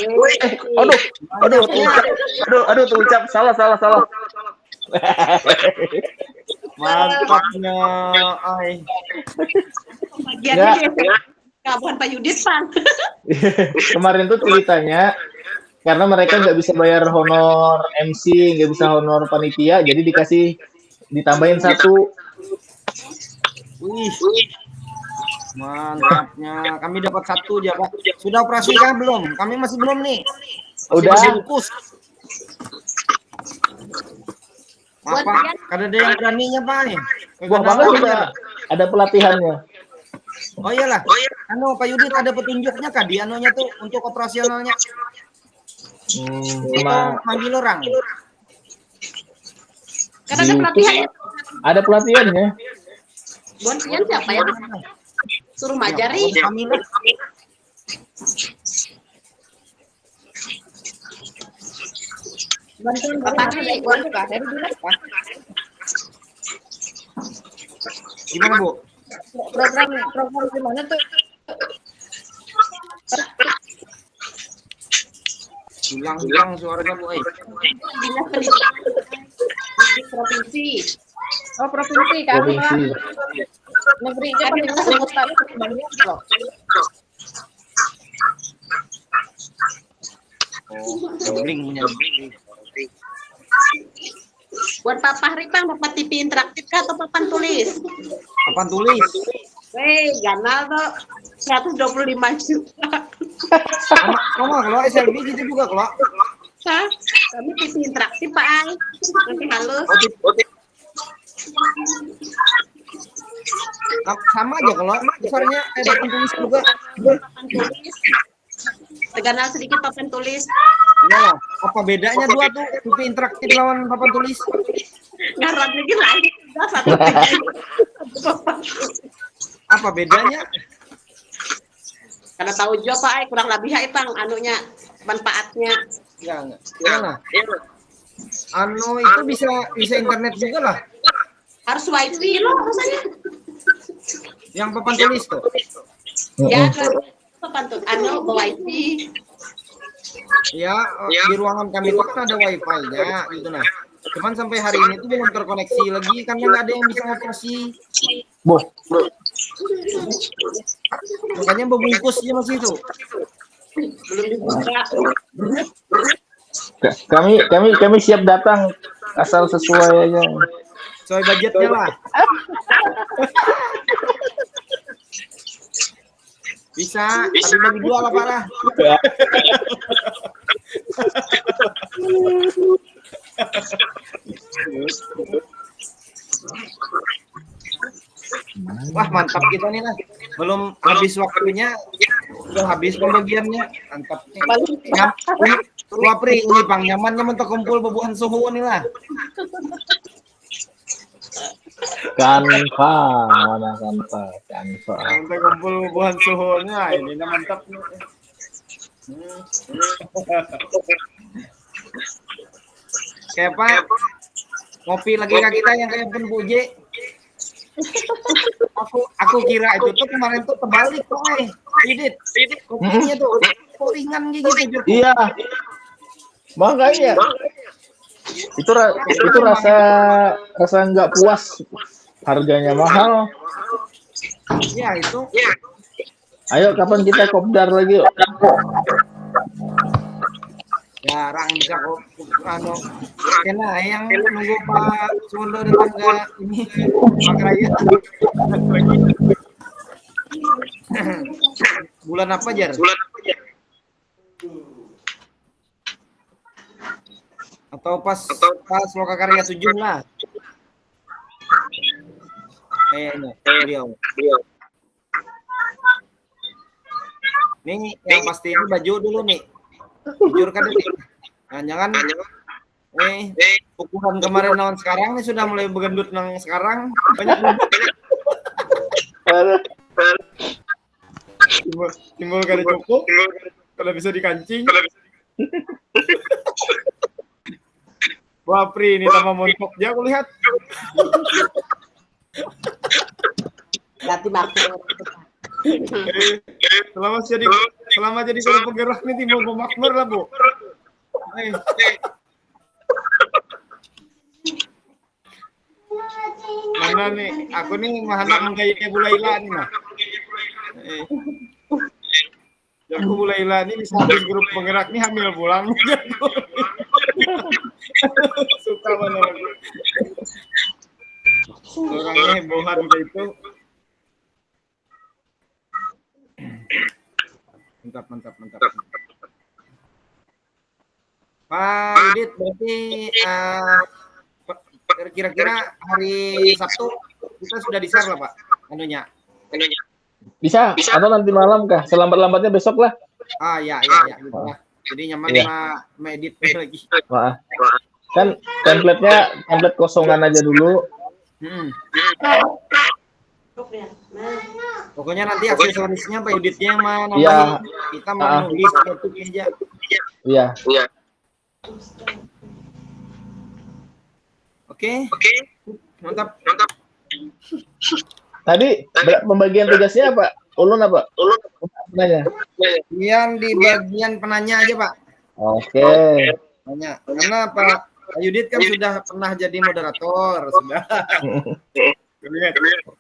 Aduh, terucap salah. mantapnya. Ay. Bagiannya Nggak. di SMK, bukan Pak Yudit, Pan. Kemarin tuh ceritanya karena mereka nggak bisa bayar honor MC, nggak bisa honor panitia, jadi ditambahin 1. Wih, mantapnya. Kami dapat 1 aja Pak. Sudah operasi kan belum? Kami masih belum nih. Masih Udah. dibungkus. Apa? Kada ada yang beraninya Pak nih. Wah, banget juga ada pelatihannya. Oh iyalah. Anu Pak Yudit ada petunjuknya kah di anunya tuh untuk operasionalnya? Cuma Manggil orang. Kan ada pelatihan. ada pelatihannya. Bonsian siapa ya? Suruh majari. Kami lah. Bantuan Apa dari nih? Pak Kak Heri bilang, Pak. Gimana Bu? program gimana tuh? Hilang suaranya Bu. Dinas Pendidikan di provinsi. Oh, provinsi kan? Provinsi. Negeri aja kan kota itu banyak loh. Gambling punya. Buat Pak Fahri, Bang, dapat TV interaktif kah atau papan tulis? Papan tulis. Weh, ganal tuh 125 juta. Sama kalau SLB gitu juga kalau. Hah? Kami TV interaktif, Pak Ay. Nanti halus. Sama aja kalau besarnya papan tulis juga. Papan tulis. Teganal sedikit papan tulis. Iya, apa bedanya dua tuh TV interaktif lawan papan tulis? Ngarat lagi lagi. Satu papan tulis. Apa bedanya? Karena tahu juga Pak Ay, kurang lebih ya Bang anunya manfaatnya. Enggak. Gimana? Anu itu bisa internet juga lah. Harus wifi loh rasanya. Yang papan tulis tuh. Ya, kan papan tulis anu wifi. Ya, di ruangan kami itu kan ada wifi-nya gitu nah. Cuman sampai hari ini tuh belum terkoneksi lagi karena nggak ada yang bisa operasi. Boh, Makanya membungkus aja masih itu. Belum dibuka. kami siap datang asal sesuai aja. Soal budgetnya lah. Bisa, tapi bagi dua lah Pak lah. Wah mantap kita nih lah. Belum habis waktunya, udah habis pembagiannya. Mantap nih. Wapri ini Bang nyamannya mentok kumpul bebuhan suhu nih lah. Kanva, mana Kanva? Mentok kumpul bebuhan suhunya ini lah mantap nih. Kayak apa? Ngopi lagi kak kita yang kayak penpuji. Aku kira itu tuh kemarin tuh terbalik kok Didit. Kopinya tuh kok ringan gitu. Iya. Makanya itu rasa nggak puas, harganya mahal. Ya itu. Ayo kapan kita kopdar lagi yuk? Jarang bisa kok anu. Kena yang nunggu Pak Suwondo datang ke ini Makraya. Bulan apa Jar? Atau pas Lokakarya 7 lah. Kayaknya beliau. Nih yang pasti ini baju dulu nih. Jujur kan ini. Jangan ukuran kemarin lawan sekarang nih sudah mulai bergendut nang sekarang banyak timbul kali cukup kalau bisa dikancing. Wah, Pri ini tambah montok ya aku lihat. Berarti makmur. Selama jadi kalau penggerak nih timbul pemakmur lah, Bu. Mana nih? Aku nih mah hendak mengkayak Bu Laila nih mah. Aku Bu Laila nih bisa habis grup penggerak nih hamil pulang. Suka banget aku. Orangnya hebohan kayak itu. Mantap. Pak Yudit, berarti kira-kira hari Sabtu kita sudah di-share lah Pak anunya. Bisa atau nanti malam kah? Selambat-lambatnya besok lah. Ya gitu lah. Jadi nyaman edit lagi. Wah. Kan template kosongan aja dulu. Pokoknya nanti aksesorisnya Pak Yuditnya mah nambahin. Iya. Kita mau nulis satu aja. Iya. Oke. Mantap. Tadi pembagian tugasnya apa? Ulun apa? Nanya. Yang di bagian penanya aja Pak. Oke. Tanya. Karena Pak Yudit kan sudah pernah jadi moderator sudah. Lihat.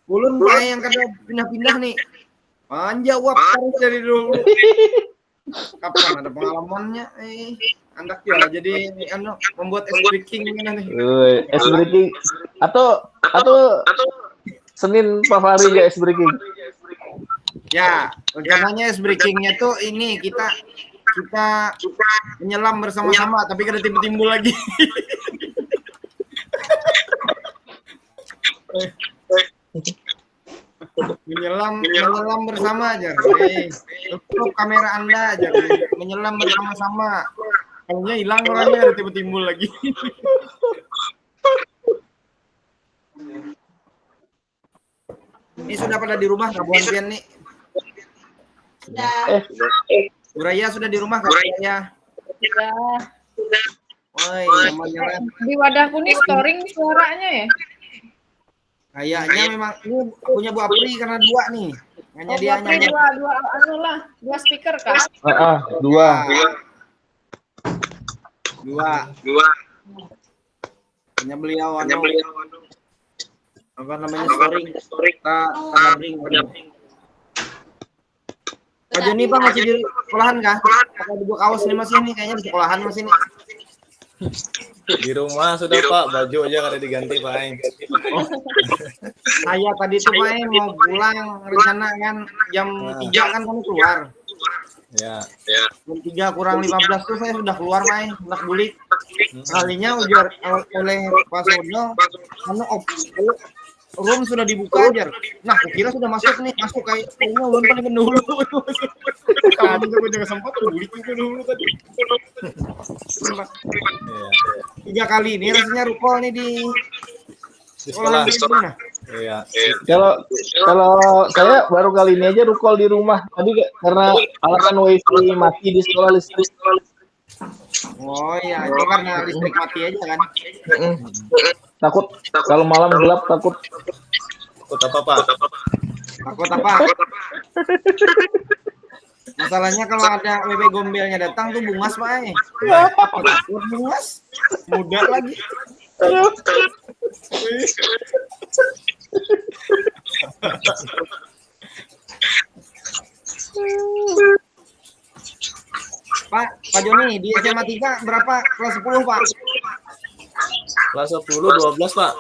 Ulun Pak yang kada pindah-pindah nih. Jawab terus dari dulu. Kapan ada pengalamannya? Andak ya jadi membuat breaking gimana nih? Breaking atau Senin Pak Fahri ya breaking. Ya, rencananya breakingnya tuh ini kita menyelam bersama-sama tapi kada timbul lagi. menyelam bersama aja. Tutup kamera Anda aja. Menyelam bersama-sama. Kalaunya hilang orangnya ada timbul lagi. Ini sudah pada di rumah Kak Bu Anpian nih? Sudah. Buraya sudah di rumah Kak Buraya? Sudah. Woi, namanya Di wadahku nih storing suaranya ya. Kayaknya memang ini punya Bu Apri karena dua nih. Hanya dia nyanyi. Dua speaker kan? Dua. Hanya beliau apa namanya storing kita bring. Pak Joni Pak masih di sekolahan kah? Apa di kaos nih masih nih kayaknya di sekolahan masih nih. Di rumah sudah Pak, baju aja kada diganti Pak Aing. Saya tadi tuh Pak mau pulang rencana kan jam 3 kan kami keluar. Ya. Jam 3 kurang 15 tuh saya sudah keluar Pak, hendak bulik. Kalinya ujar oleh Pak Sono, room sudah dibuka aja. Nah, kira sudah masuk kayaknya ulun paling dulu. Kalau juga jangan sempat bulik itu dulu tadi. 3 kali ini rasanya rukol nih di sekolah. Iya. Kalau saya baru kali ini aja rukol di rumah. Tadi karena alasan wifi mati di sekolah listrik. Oh iya, itu karena listrik mati aja kan. Takut kalau malam gelap takut. Takut apa Pak? Takut apa? Masalahnya kalau ada WB gombelnya datang tuh bungas Pak. Takut bungas. Muda lagi. Pak Joni di SMA 3 berapa kelas 10 Pak? Kelas 10 12 Pak.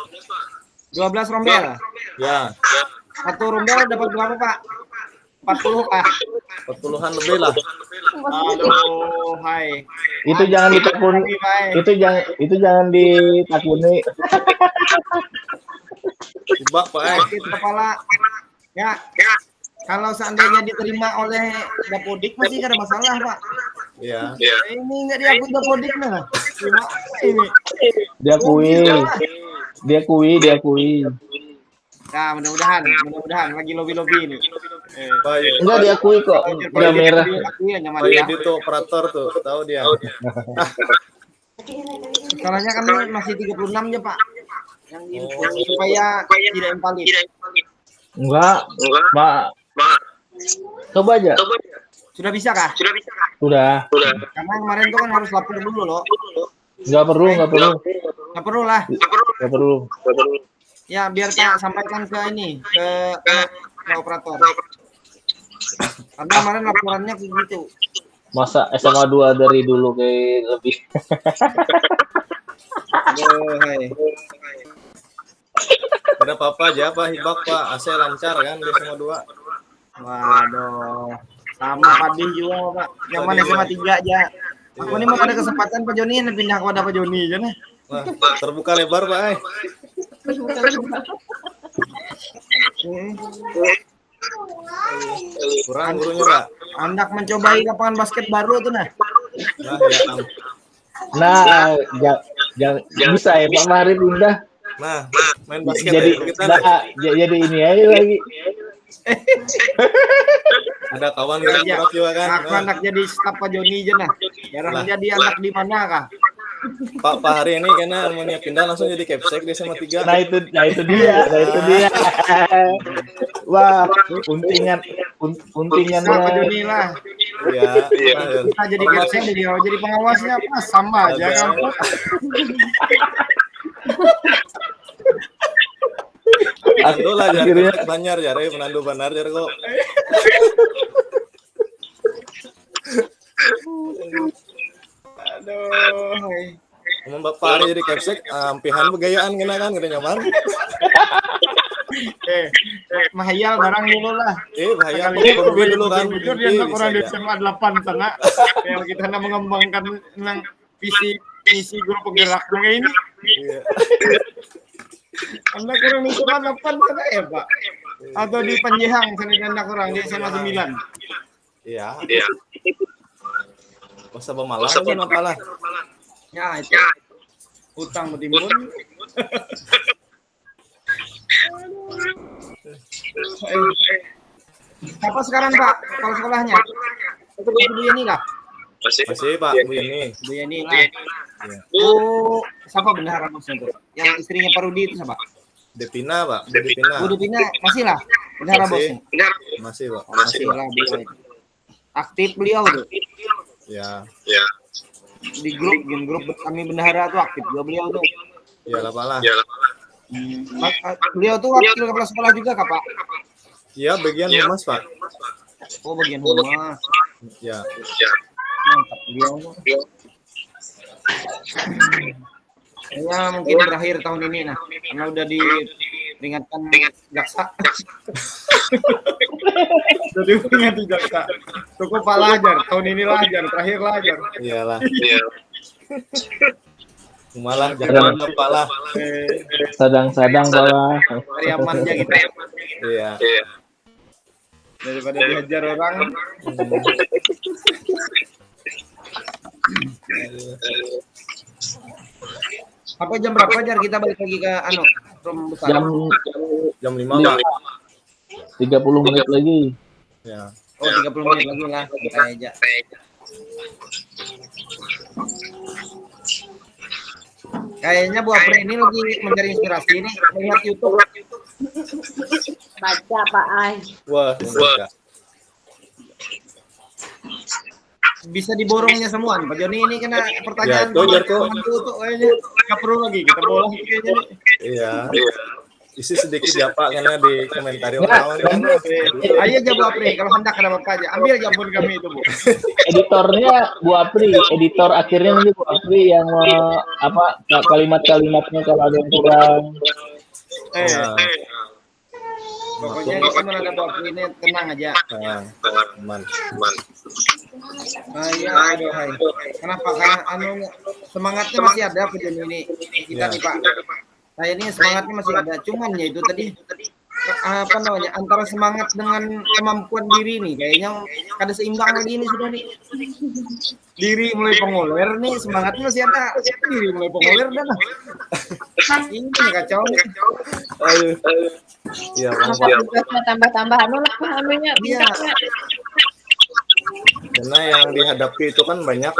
12 rombel. Ya. Satu rombel dapat berapa Pak? 40 kah? 40-an lebih lah. Aduh, hai. Itu jangan ditakuni. Itu jangan ditakuni. Tibak Pak Aing. Sakit kepala. Ya. Kalau seandainya diterima oleh Dapodik masih nggak ada masalah Pak. Iya. Ini nggak diakui Dapodik nah. Terima ini. Diakui. Nah, mudah-mudahan lagi lobby ini. Baik. Enggak diakui kok. Udah merah. Diakui hanya Pak dia. Edi tuh operator tuh, tahu dia. Masalahnya kan ini masih 36 aja, Pak. Yang input supaya tidak invalid. Enggak. Pak. Coba aja. Sudah bisa kah? Sudah. Karena kemarin tuh kan harus lapor dulu loh. Enggak perlu. Nggak perlu lah. Enggak perlu. Ya biar tak sampaikan ke ini ke operator. Karena kemarin laporannya kayak gitu. Masa SMA 2 dari dulu kayak lebih. Aduh, hai. Ada apa-apa aja Pak Hibak Pak, AC lancar kan di SMA 2. Waduh. Sama Padi juga Pak. Yang mana SMA 3 aja. Aku ini mau ada kesempatan Pak Joni yang pindah kepada Pak Joni aja nih. Wah, terbuka lebar Pak. Kurang gurunya Pak. Hendak mencobai lapangan basket baru tuh nah. Nah, ya. Nah, bisa ya Pak Mari pindah. Nah, main basket Jadi ya, kita jadi ini aja lagi. ada kawan kita Ya, berat juga kan. aku Nah, anak jadi staf Pak Joni aja nah. Jarang Lah. jadi anak di mana kah? Pak hari ini karena anunya pindah langsung jadi capsek di SMA 3. Nah itu dia. Wah, puntingan Bisa Pak Joni lah. Iya. Kita jadi captain jadi pengawasnya pas sama aja kan. Penandu lah jar, Akhirnya. Banyar jar, penandu Banar jar kok. Aduh. Hai. Ngomong Bapak hari jadi capsek, ampihan begayaan kena kan, kena nyaman. Mahayal barang dulu lah. Bahaya Sekali Kombi dulu kan. Jujur dia Kombi anak orang di bisa, SMA 8 sana. Yang kita hendak mengembangkan tentang visi grup penggerak kayak ini. Iya. Anak orang di SMA 8 sana ya Pak. Atau di Panjehang sana anak orang di SMA 9. Iya. Masa pemalang kan apalah. Ya itu. Utang bertimbun. Apa sekarang Pak? Kalau sekolahnya? Itu Bu Yani lah. Masih Pak, Bu ini. Bu Yani lah. Bu siapa bendahara bosnya itu? Yang istrinya Pak Rudi itu siapa? Depina Pak, Bu Depina. Bu Depina masih lah bendahara Masih. bosnya. Masih Pak. Masih lah beliau itu. Aktif beliau tuh. Ya. Di grup kami bendahara tuh aktif juga beliau tuh. Ya lah Pak lah. Beliau tuh wakil kepala sekolah juga Kak Pak? Iya, bagian humas Pak. Oh bagian humas. Ya. Mantap beliau. Kayaknya mungkin berakhir tahun ini nah, karena udah diperingatkan jaksa. Udah diperingati jaksa. Cukup Pak Lajar, tahun ini Lajar, terakhir Lajar. Iyalah. Malah jangan Pak lah. Sadang-sadang Pak. Hari aman aja kita. Iya. Daripada dihajar orang. Apa jam berapa Jar kita balik lagi ke room besar? Jam 5 Pak. 30 menit lagi. Ya. Oh 30 menit lagi lah kita aja. Kayaknya Bu Apri ini lagi mencari inspirasi nih melihat YouTube. Baca Pak Ai. Wah. Bisa diborongnya semua Pak Joni ini kena pertanyaan Ya, tuh, Jar, tuh. tuh kayaknya nggak perlu lagi kita bolos kayaknya. Iya. Isi sedikit ya Pak karena di komentari Enggak. orang kan. Ayo aja Bu Apri kalau hendak ada apa aja ambil jampun kami itu Bu. Editornya Bu Apri, editor akhirnya nanti Bu Apri yang kalimat-kalimatnya kalau ada yang kurang. Pokoknya kita menghadap Bu Apri ini tenang aja. Aman. Iya, aduh, hai. Kenapa? Karena semangatnya masih ada video ini kita nih Pak. Saya ini semangatnya masih ada, cuman ya itu tadi apa namanya antara semangat dengan kemampuan diri nih kayaknya kada seimbang lagi nih sudah nih. Diri mulai pengoler nih, semangatnya masih ada, diri mulai pengoler dah. Ini kacau. Aduh. Iya, Maka tugasnya tambah-tambah anunya Iya. tingkatnya. karena yang dihadapi itu kan banyak.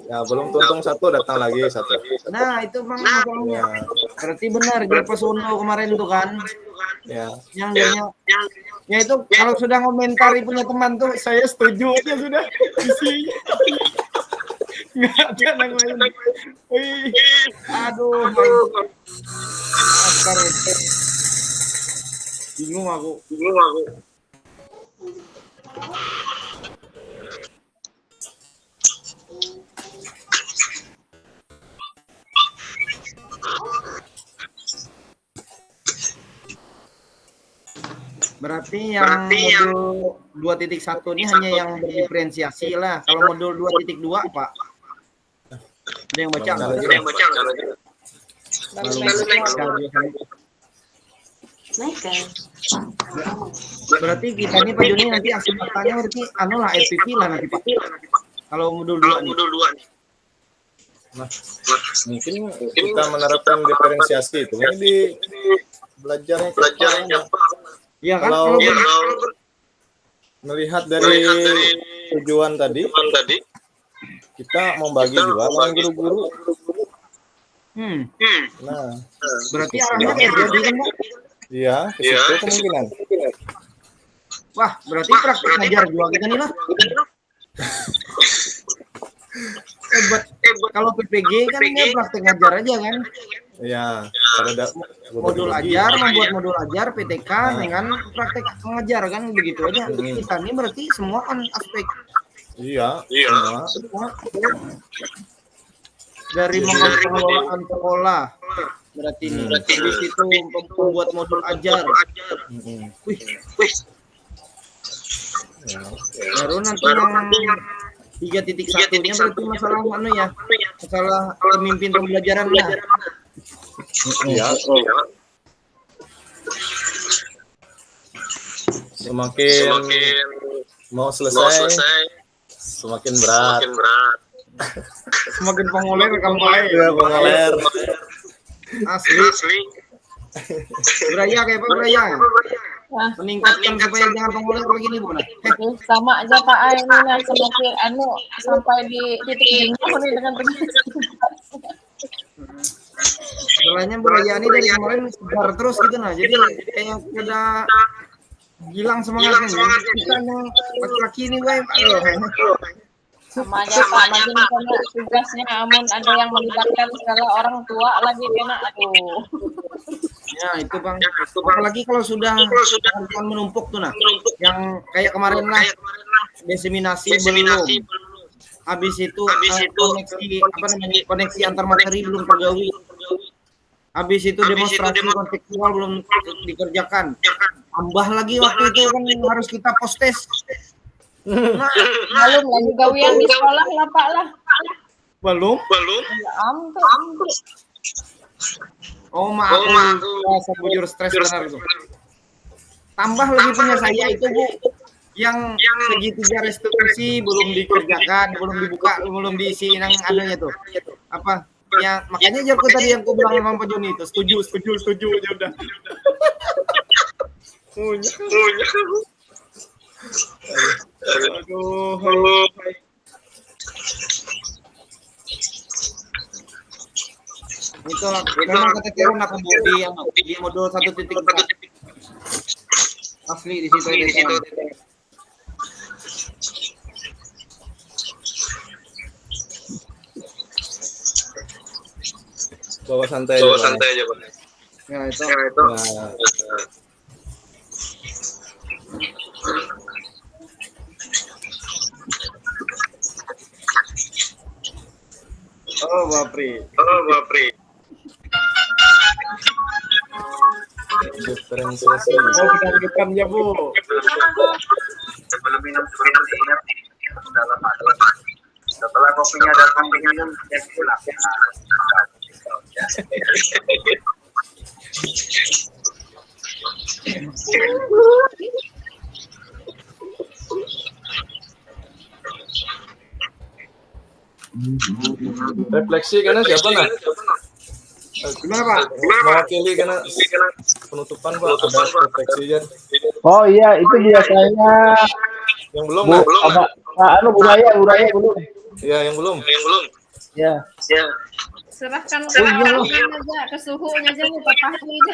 Ya, belum tuntung satu datang lagi satu. Nah, itu Bang masalahnya. Berarti benar Joko Sono kemarin tuh kan. Ya. Yang ya itu kalau sudah ngomentari punya teman tuh saya setuju aja sudah isinya. Nggak ada yang lain. Wih, aduh. Akar. Bingung aku. Berarti yang modul 2.1 ini hanya yang berdiferensiasi lah. Kalau modul 2.2 apa? Ada yang baca? Baru Ada yang baca? Berarti kita ini Pak Joni nanti aksi matanya berarti anu lah FPP lah nanti Pak. Kalau modul 2 nih. Nah, mungkin kita menerapkan diferensiasi itu ini di belajarnya Iya kan kalau kalau melihat dari tujuan tadi kita membagi juga dengan guru-guru. Nah, berarti arahnya kayak jadi kan Pak? iya, ke situ kemungkinan. Wah, berarti praktik ngajar juga kita nih lah. Hebat. Kalau PPG kan dia praktik ngajar aja kan. Iya, ada Modul ajar, membuat modul ajar PTK dengan praktek mengajar kan begitu aja. Kita ini berarti semua kan aspek Iya. semua. Dari pengelolaan sekolah berarti ini. Di situ membuat modul ajar. Wih, baru nanti yang 3.1-nya berarti masalah anu ya, masalah pemimpin pembelajarannya. Iya. Semakin mau selesai semakin berat. Semakin pengoler kampanye. Ya, pengoler. Asli. Beraya kayak apa beraya? Meningkatkan supaya jangan pengoler lagi nih Bu. Sama aja Pak A ini nah semakin sampai di titik jenuh nih dengan Masalahnya beraya ini dari kemarin sebar terus gitu nah. Jadi kayak udah hilang semangatnya. Kita yang laki-laki ini gue sama aja Pak makin karena tugasnya amun ada yang melibatkan segala orang tua lagi kena aduh. Ya itu Bang. Apalagi kalau sudah akan menumpuk tuh nah. Yang kayak kemarin lah diseminasi belum. Habis itu koneksi apa namanya koneksi antar materi belum tergawi. Habis itu demonstrasi konseptual belum dikerjakan. Tambah lagi waktu itu kan harus kita post test. Belum lagi gawian di sekolah lah Pak lah. Belum. Ya ampun. Oh maaf, saya bujur stres benar itu. Tambah lagi punya saya itu Bu, yang segitiga restitusi belum dikerjakan, belum dibuka, belum diisi yang adanya tuh. Apa? Ya makanya Joko tadi yang aku bilang sama Pak Joni itu setuju ya udah. Aduh. Itu memang kata Karen aku di modul 1.4. Asli di situ ada. Bawa santai aja, Pak. Ya itu. Nah, Oh, Bapri. diferensiasi. Oh, kita hidupkan ya, Bu. Sebelum minum ingat dalam adalah setelah kopinya datang minum dan pulang. Refleksi karena siapa nah? Gimana Pak? Mewakili karena penutupan Pak, ada refleksi aja. Oh iya, itu biasanya Yang belum Bu, nah? apa, Bu Raya belum. Iya, yang belum. Ya. Serahkan Oh, iya, loh. aja ke suhunya aja nih Papa Hari aja.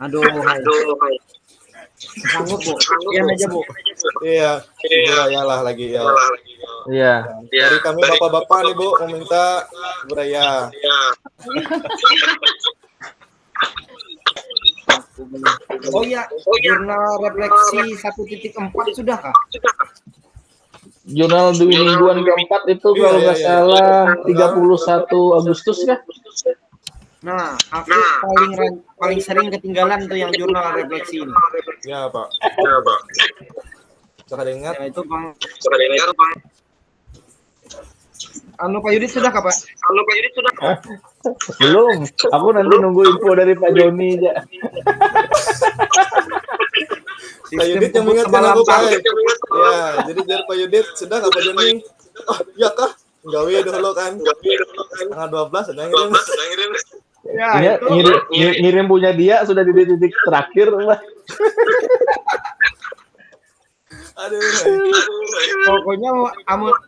Aduh, hai. Sanggup Bu. Sekian aja Bu. Iya, Ibu Raya lah lagi ya. Iya. Dari kami bapak-bapak nih Bu, meminta Ibu Raya. Oh iya, jurnal refleksi 1.4 sudah kah? Jurnal Dwi Mingguan keempat itu kalau nggak salah 31 Agustus ya. Nah, aku paling sering ketinggalan tuh yang jurnal refleksi ini. Ya Pak. Jangan ingat. Ya itu Bang. Anu Pak Yudit sudah kah Pak? Belum. Aku nanti nunggu info dari Pak Joni aja. Pak Yudit yang mengingatkan aku Pak. Ya, jadi dari Pak Yudit sudah nggak Pak Joni? Oh, iya kah? Gawe dulu kan. Tanggal 12 ada ngirim. Ya, Ini itu. ngirim punya dia sudah di titik terakhir Pak. Aduh. Pokoknya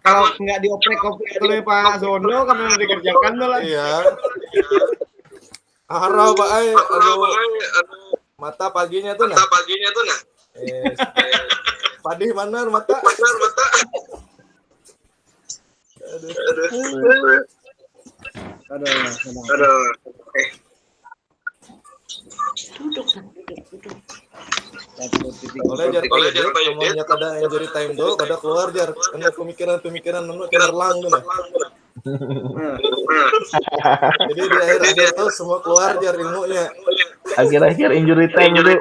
kalau nggak dioprek-oprek oleh Pak Zono, kami udah dikerjakan tuh lah. Iya. Harau Pak ai, aduh. Mata paginya tuh nah. Yes. Padih mana mata? Aduh. Oleh jar kamunya kada jadi time do kada keluar jar kena pemikiran kenerlang tuh nah. Jadi di akhir tuh semua keluar jar ilmunya. Akhir-akhir injury time itu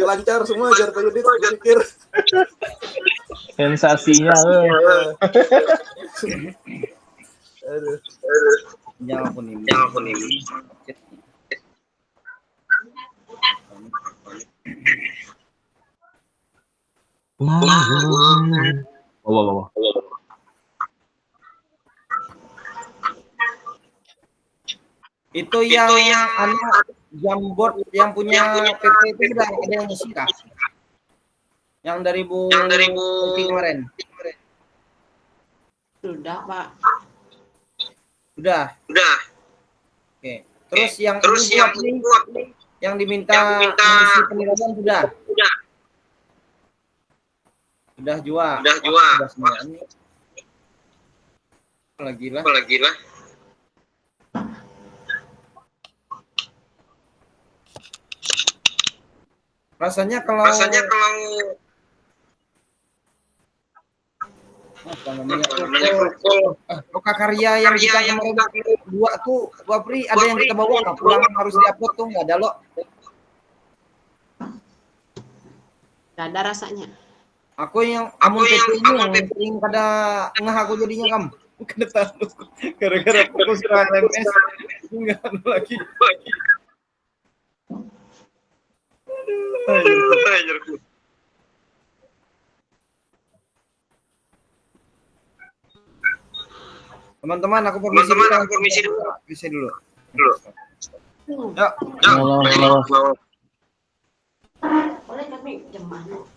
Lancar semua jar Pak Yudit pikir. sensasinya. Aduh. Jangan pun ini. Oh. Itu yang anu Jamboard yang punya PP itu sudah ada yang ngisi kah? Yang dari Bu Titi kemarin. Sudah, Pak. Sudah. Oke. Terus yang ini buat nih, yang diminta mengisi penilaian sudah. Sudah juga. Sudah semua ini. Lagi lah. Rasanya kalau apa namanya Loka Karya yang kita kemarin dua tuh Pri ada yang kita bawa nggak pulang harus diupload tuh nggak ada lo? Nggak ada rasanya. Aku yang amun PP ini yang sering kada ngah aku jadinya kamu kada tahu gara-gara fokus ke LMS nggak ada lagi. Teman-teman, aku permisi dulu. Permisi dulu. Yuk. Boleh kami jemaah.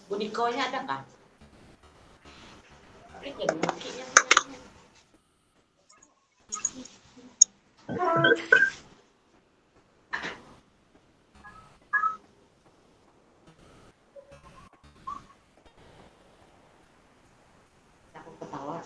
Bunikonya ada kan? Aku ketawa.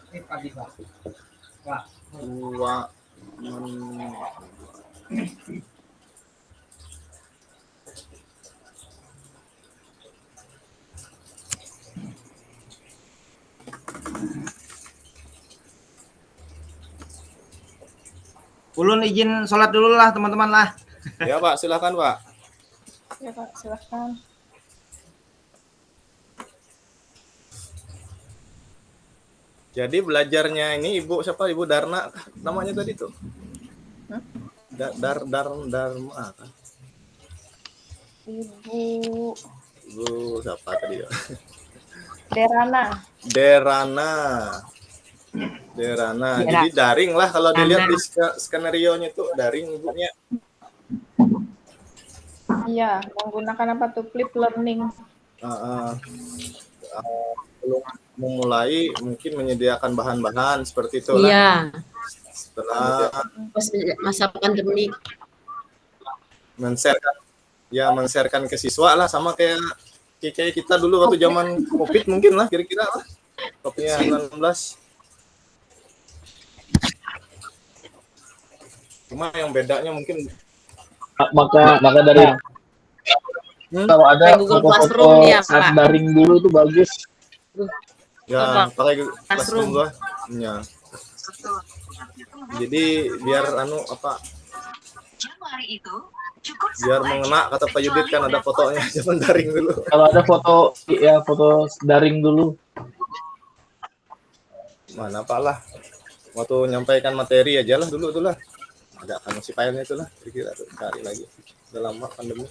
Ini pagi Pak. Pak. Dua Ulun izin sholat dulu lah teman-teman lah. Ya Pak, silakan Pak. Ya Pak, silahkan. Jadi belajarnya ini Ibu siapa? Ibu Darna namanya tadi tuh. Darma kan? Ibu Ibu siapa tadi ya? Derana. Derana. Jadi daring lah kalau dilihat di skenario-nya tuh daring ibunya. Iya, menggunakan apa tuh? Flip learning. Belum memulai mungkin menyediakan bahan-bahan seperti itu lah. Iya, Setelah pas masa pandemi. men-sharekan ke siswa lah sama kayak kita dulu waktu zaman Covid mungkin lah kira-kira lah. Topnya 19. Cuma yang bedanya mungkin Maka dari kalau ada Kayak Google foto-foto Classroom nih ya, saat Pak. daring dulu itu bagus. ya pakai Classroom. Classroom gua. Ya. Jadi biar Januari itu cukup biar mengena kata Pak Yudit kan ada fotonya zaman daring dulu. Kalau ada foto daring dulu. Mana Pak lah. Waktu nyampaikan materi aja lah dulu lah. Ada kan si filenya itu lah kira-kira tuh cari lagi. Udah lama pandemi.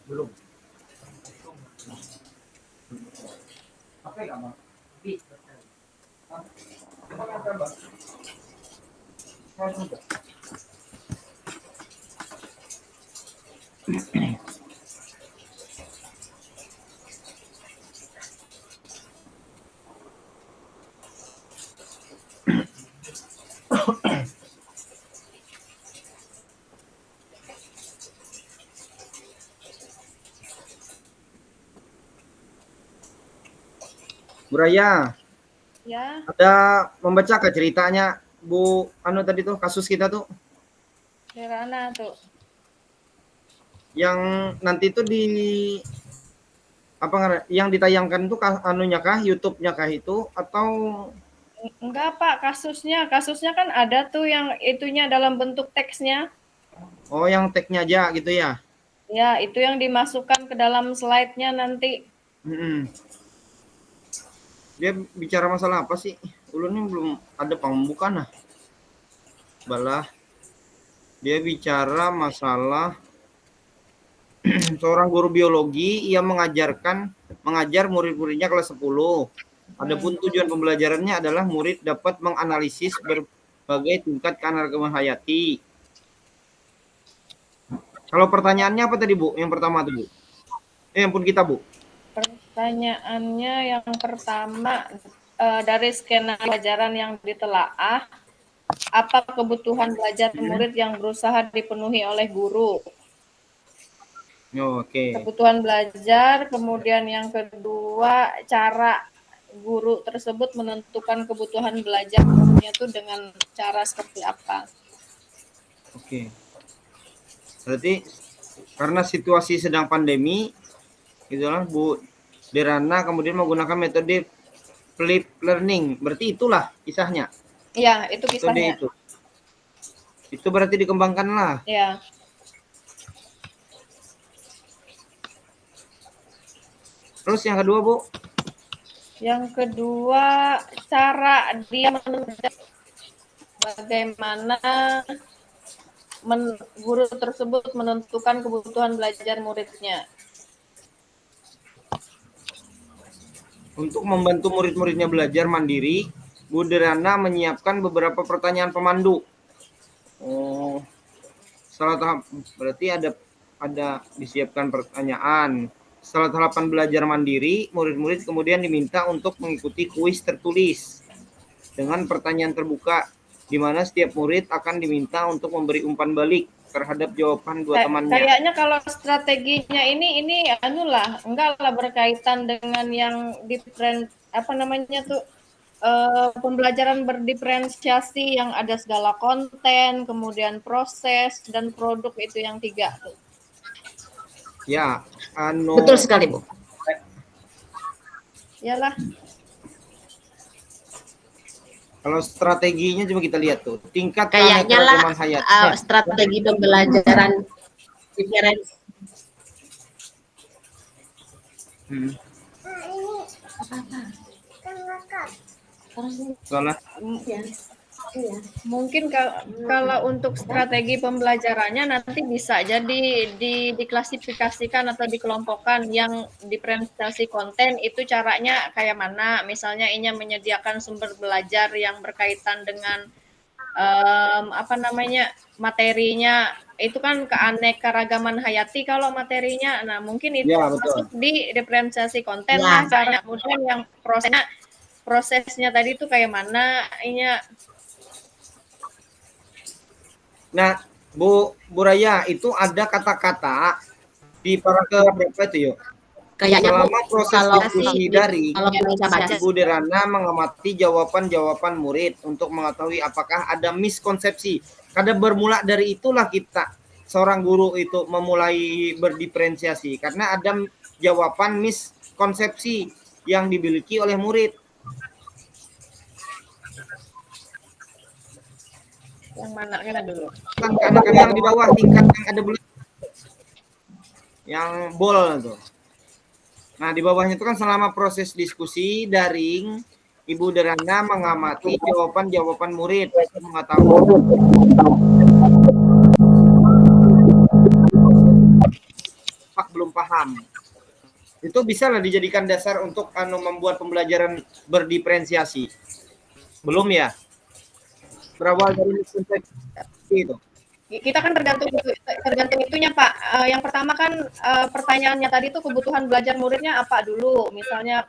Belum. Apa ya, Bang? Bu Raya, Ya, ada membaca ke ceritanya Bu anu tadi tuh kasus kita tuh Derana tuh. yang nanti tuh di yang ditayangkan tuh anunya kah YouTube-nya kah itu atau Enggak, Pak, kasusnya kan ada tuh yang itunya dalam bentuk teksnya. oh yang tag-nya aja gitu ya? Ya, itu yang dimasukkan ke dalam slide-nya nanti. Mm-mm. Dia bicara masalah apa sih? Ulun ini belum ada pembukaan nah. Balah dia bicara masalah seorang guru biologi ia mengajar murid-muridnya kelas 10. Adapun tujuan pembelajarannya adalah murid dapat menganalisis berbagai tingkat keanekaragaman hayati. Kalau pertanyaannya apa tadi, Bu? Yang pertama tuh, Bu. Yang pun kita, Bu. Pertanyaannya yang pertama, dari skenario pelajaran yang ditelaah, apa kebutuhan belajar murid yang berusaha dipenuhi oleh guru? Oke. Kebutuhan belajar, kemudian yang kedua, cara guru tersebut menentukan kebutuhan belajar muridnya itu dengan cara seperti apa? Oke. Berarti karena situasi sedang pandemi, itulah Bu Derana kemudian menggunakan metode flip learning. Berarti itulah kisahnya. Iya, itu Metode kisahnya. itu. Itu berarti dikembangkan lah. Ya. Terus yang kedua, Bu? Yang kedua, cara dia menentukan bagaimana guru tersebut menentukan kebutuhan belajar muridnya. Untuk membantu murid-muridnya belajar mandiri, Bu Derana menyiapkan beberapa pertanyaan pemandu. Oh, salah tahap berarti ada disiapkan pertanyaan. Setelah tahapan belajar mandiri, murid-murid kemudian diminta untuk mengikuti kuis tertulis dengan pertanyaan terbuka, di mana setiap murid akan diminta untuk memberi umpan balik terhadap jawaban dua temannya. Kayaknya kalau strateginya ini anulah, enggak lah berkaitan dengan yang pembelajaran berdiferensiasi yang ada segala konten, kemudian proses dan produk itu yang 3 tuh. Ya, Betul sekali, Bu. Iyalah. Kalau strateginya coba kita lihat tuh. Tingkatkan Kayaknya lah keragaman hayat. strategi pembelajaran diferensiasi. Soalnya Mungkin kalau untuk strategi pembelajarannya nanti bisa jadi diklasifikasikan atau dikelompokkan yang diferensiasi konten itu caranya kayak mana. Misalnya ini menyediakan sumber belajar yang berkaitan dengan apa namanya materinya itu kan keanekaragaman hayati kalau materinya. Nah, mungkin itu ya betul. masuk di diferensiasi konten Ya. lah cara. Kemudian yang prosesnya tadi itu kayak mana ini. Nah, Bu Raya, itu ada kata-kata di paragraf berapa itu yuk? Kayaknya Bu, Selama proses kalau diskusi daring, kalau kita baca Ibu Derana mengamati jawaban-jawaban murid untuk mengetahui apakah ada miskonsepsi. Kadang bermula dari itulah kita seorang guru itu memulai berdiferensiasi karena ada jawaban miskonsepsi yang dimiliki oleh murid. Yang mana kena dulu? Anak-anak yang di bawah tingkat yang ada yang bol tuh. Nah, di bawahnya itu kan selama proses diskusi daring, Ibu Derana mengamati jawaban-jawaban murid untuk mengetahui belum paham. Itu bisa lah dijadikan dasar untuk membuat pembelajaran berdiferensiasi. Belum ya? Berawal dari miskonsepsi itu. Kita kan tergantung itunya Pak. Yang pertama kan pertanyaannya tadi tuh kebutuhan belajar muridnya apa dulu. Misalnya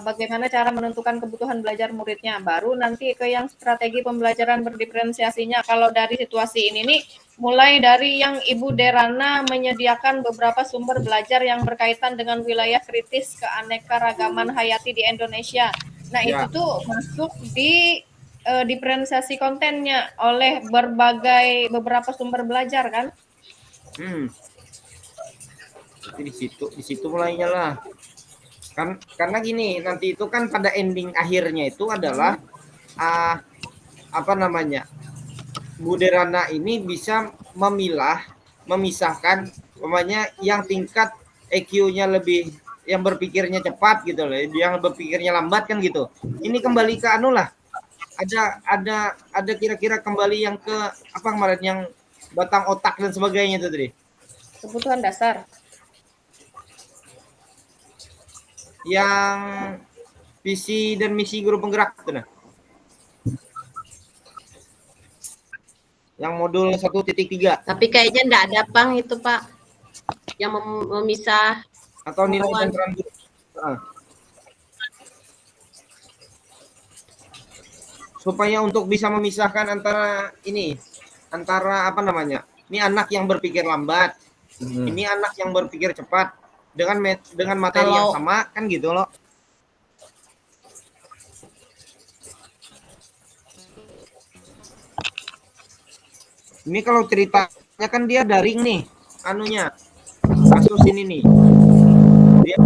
bagaimana cara menentukan kebutuhan belajar muridnya. Baru nanti ke yang strategi pembelajaran berdiferensiasinya. Kalau dari situasi ini nih, mulai dari yang Ibu Derana menyediakan beberapa sumber belajar yang berkaitan dengan wilayah kritis keanekaragaman hayati di Indonesia. Nah, Ya. itu tuh masuk di diferensiasi kontennya oleh beberapa sumber belajar kan? Jadi di situ mulainya lah. Kan karena gini, nanti itu kan pada ending akhirnya itu adalah apa namanya? Bu Derana ini bisa memisahkan umpamanya yang tingkat EQ-nya lebih, yang berpikirnya cepat gitu loh, yang berpikirnya lambat kan gitu. Ini kembali ke anu lah. Ada kira-kira kembali yang ke apa kemarin yang batang otak dan sebagainya itu tadi. Kebutuhan dasar. Yang visi dan misi guru penggerak itu nah. Yang modul 1.3 tapi kayaknya enggak ada Pang itu Pak yang memisah atau nilai dan peran guru. Supaya untuk bisa memisahkan antara apa namanya? Ini anak yang berpikir lambat, ini anak yang berpikir cepat dengan materi yang sama kan gitu loh. Ini kalau ceritanya kan dia daring nih, anunya kasus ini nih. Dia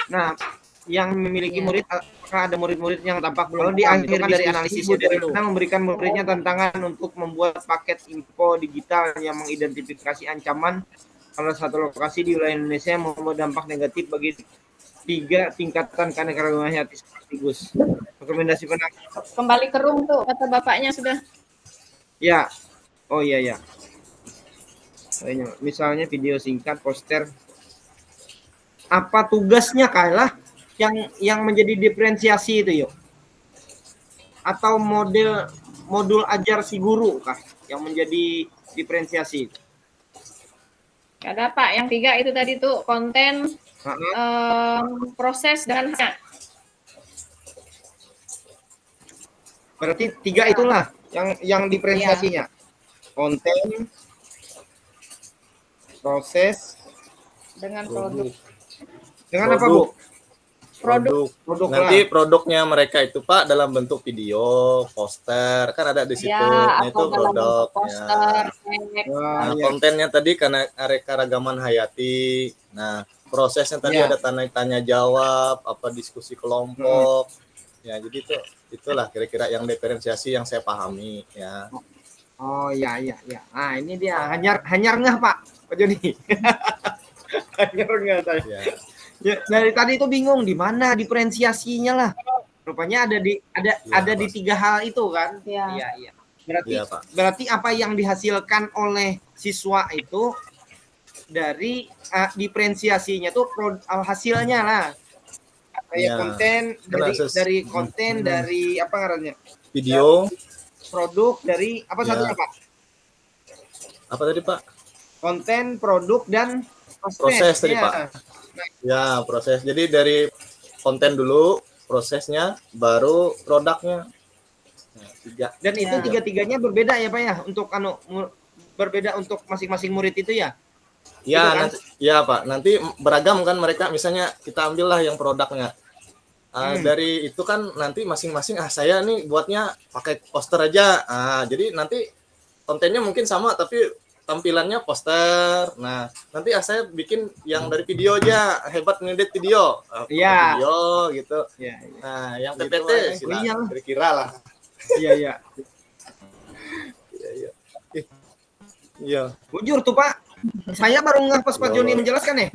Nah, yang memiliki murid, apakah ada murid-murid yang tampak belum? Kalau di akhir dari analisisnya dari kita memberikan muridnya tantangan untuk membuat paket info digital yang mengidentifikasi ancaman kalau satu lokasi di wilayah Indonesia yang membawa dampak negatif bagi 3 tingkatan keanekaragaman hayati sekaligus. Rekomendasi penanganan. Kembali ke room tuh kata bapaknya sudah. Ya. Oh iya ya. Misalnya video singkat, poster. Apa tugasnya kalah yang menjadi diferensiasi itu yuk? Atau modul ajar si guru kah yang menjadi diferensiasi? Ada Pak, yang 3 itu tadi tuh konten, proses dan Berarti 3 itulah yang diferensiasinya. Konten, proses, dengan produk. dengan apa Bu? Produk Nanti lah. produknya mereka itu Pak dalam bentuk video, poster, kan ada di situ. Ya, Nah, atau itu dalam bentuk produk. poster, Ya. teks. Wah, Nah, iya. kontennya tadi karena keragaman hayati. Nah, prosesnya tadi Ya. ada tanya jawab, apa diskusi kelompok. Ya, jadi itulah kira-kira yang diferensiasi yang saya pahami ya. Oh iya iya iya. Nah, ini dia hanyar ngeh Pak Joni. Hanyar ngeh saya. Ya. Ya, dari tadi itu bingung di mana diferensiasinya lah. Rupanya ada di Pak. 3 hal itu kan? Ya. Iya iya. Berarti Iya, Pak. berarti apa yang dihasilkan oleh siswa itu dari diferensiasinya tuh hasilnya lah. Kayak Ya. konten Karena dari konten dari apa ngarannya? video Produk dari apa Ya. satunya Pak? apa tadi Pak? Konten, produk dan Proses tadi ya. Pak. Ya, proses. Jadi dari konten dulu, prosesnya, baru produknya. Nah, 3. Dan itu Ya. tiga-tiganya berbeda ya Pak ya untuk berbeda untuk masing-masing murid itu ya. Ya, Gitu kan? nanti ya Pak. Nanti beragam kan mereka, misalnya kita ambillah yang produknya. Dari itu kan nanti masing-masing saya nih buatnya pakai poster aja. Jadi nanti kontennya mungkin sama tapi tampilannya poster. Nah, nanti saya bikin yang dari video aja, hebat ngedit video. Iya. Video gitu. Iya. Nah, yang Gitu PPT lah. silakan. Iya. Kira-kira lah. Iya iya. Iya. Iya. Jujur tuh Pak, saya baru ngeh pas Pak Ya Joni Allah. menjelaskan ya.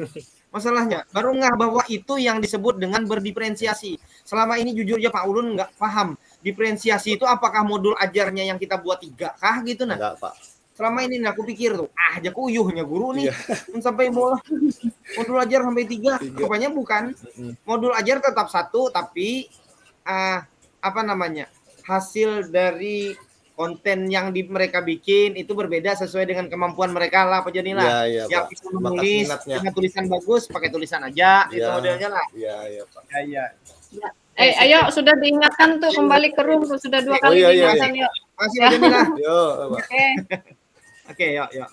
Masalahnya baru ngeh bahwa itu yang disebut dengan berdiferensiasi. Selama ini jujur ya Pak Ulun nggak paham diferensiasi itu apakah modul ajarnya yang kita buat 3 kah gitu nah. Enggak, Pak. Selama ini aku pikir tuh aja kuyuhnya guru nih. Iya. Sampai bola modul ajar sampai 3. Rupanya bukan. Modul ajar tetap 1 tapi apa namanya? Hasil dari konten yang mereka bikin itu berbeda sesuai dengan kemampuan mereka lah Pak Joni lah. Iya, Yang Pak. bisa Bakat menulis minatnya. dengan tulisan bagus pakai tulisan aja itu Iya. modelnya lah. Iya, Pak. Iya. Ayo sudah diingatkan tuh kembali ke room, sudah 2 Oh, kali iya, iya. diingatkan yuk. Makasih Pak Joni lah. Yo, Pak. Oke. Oke, yuk.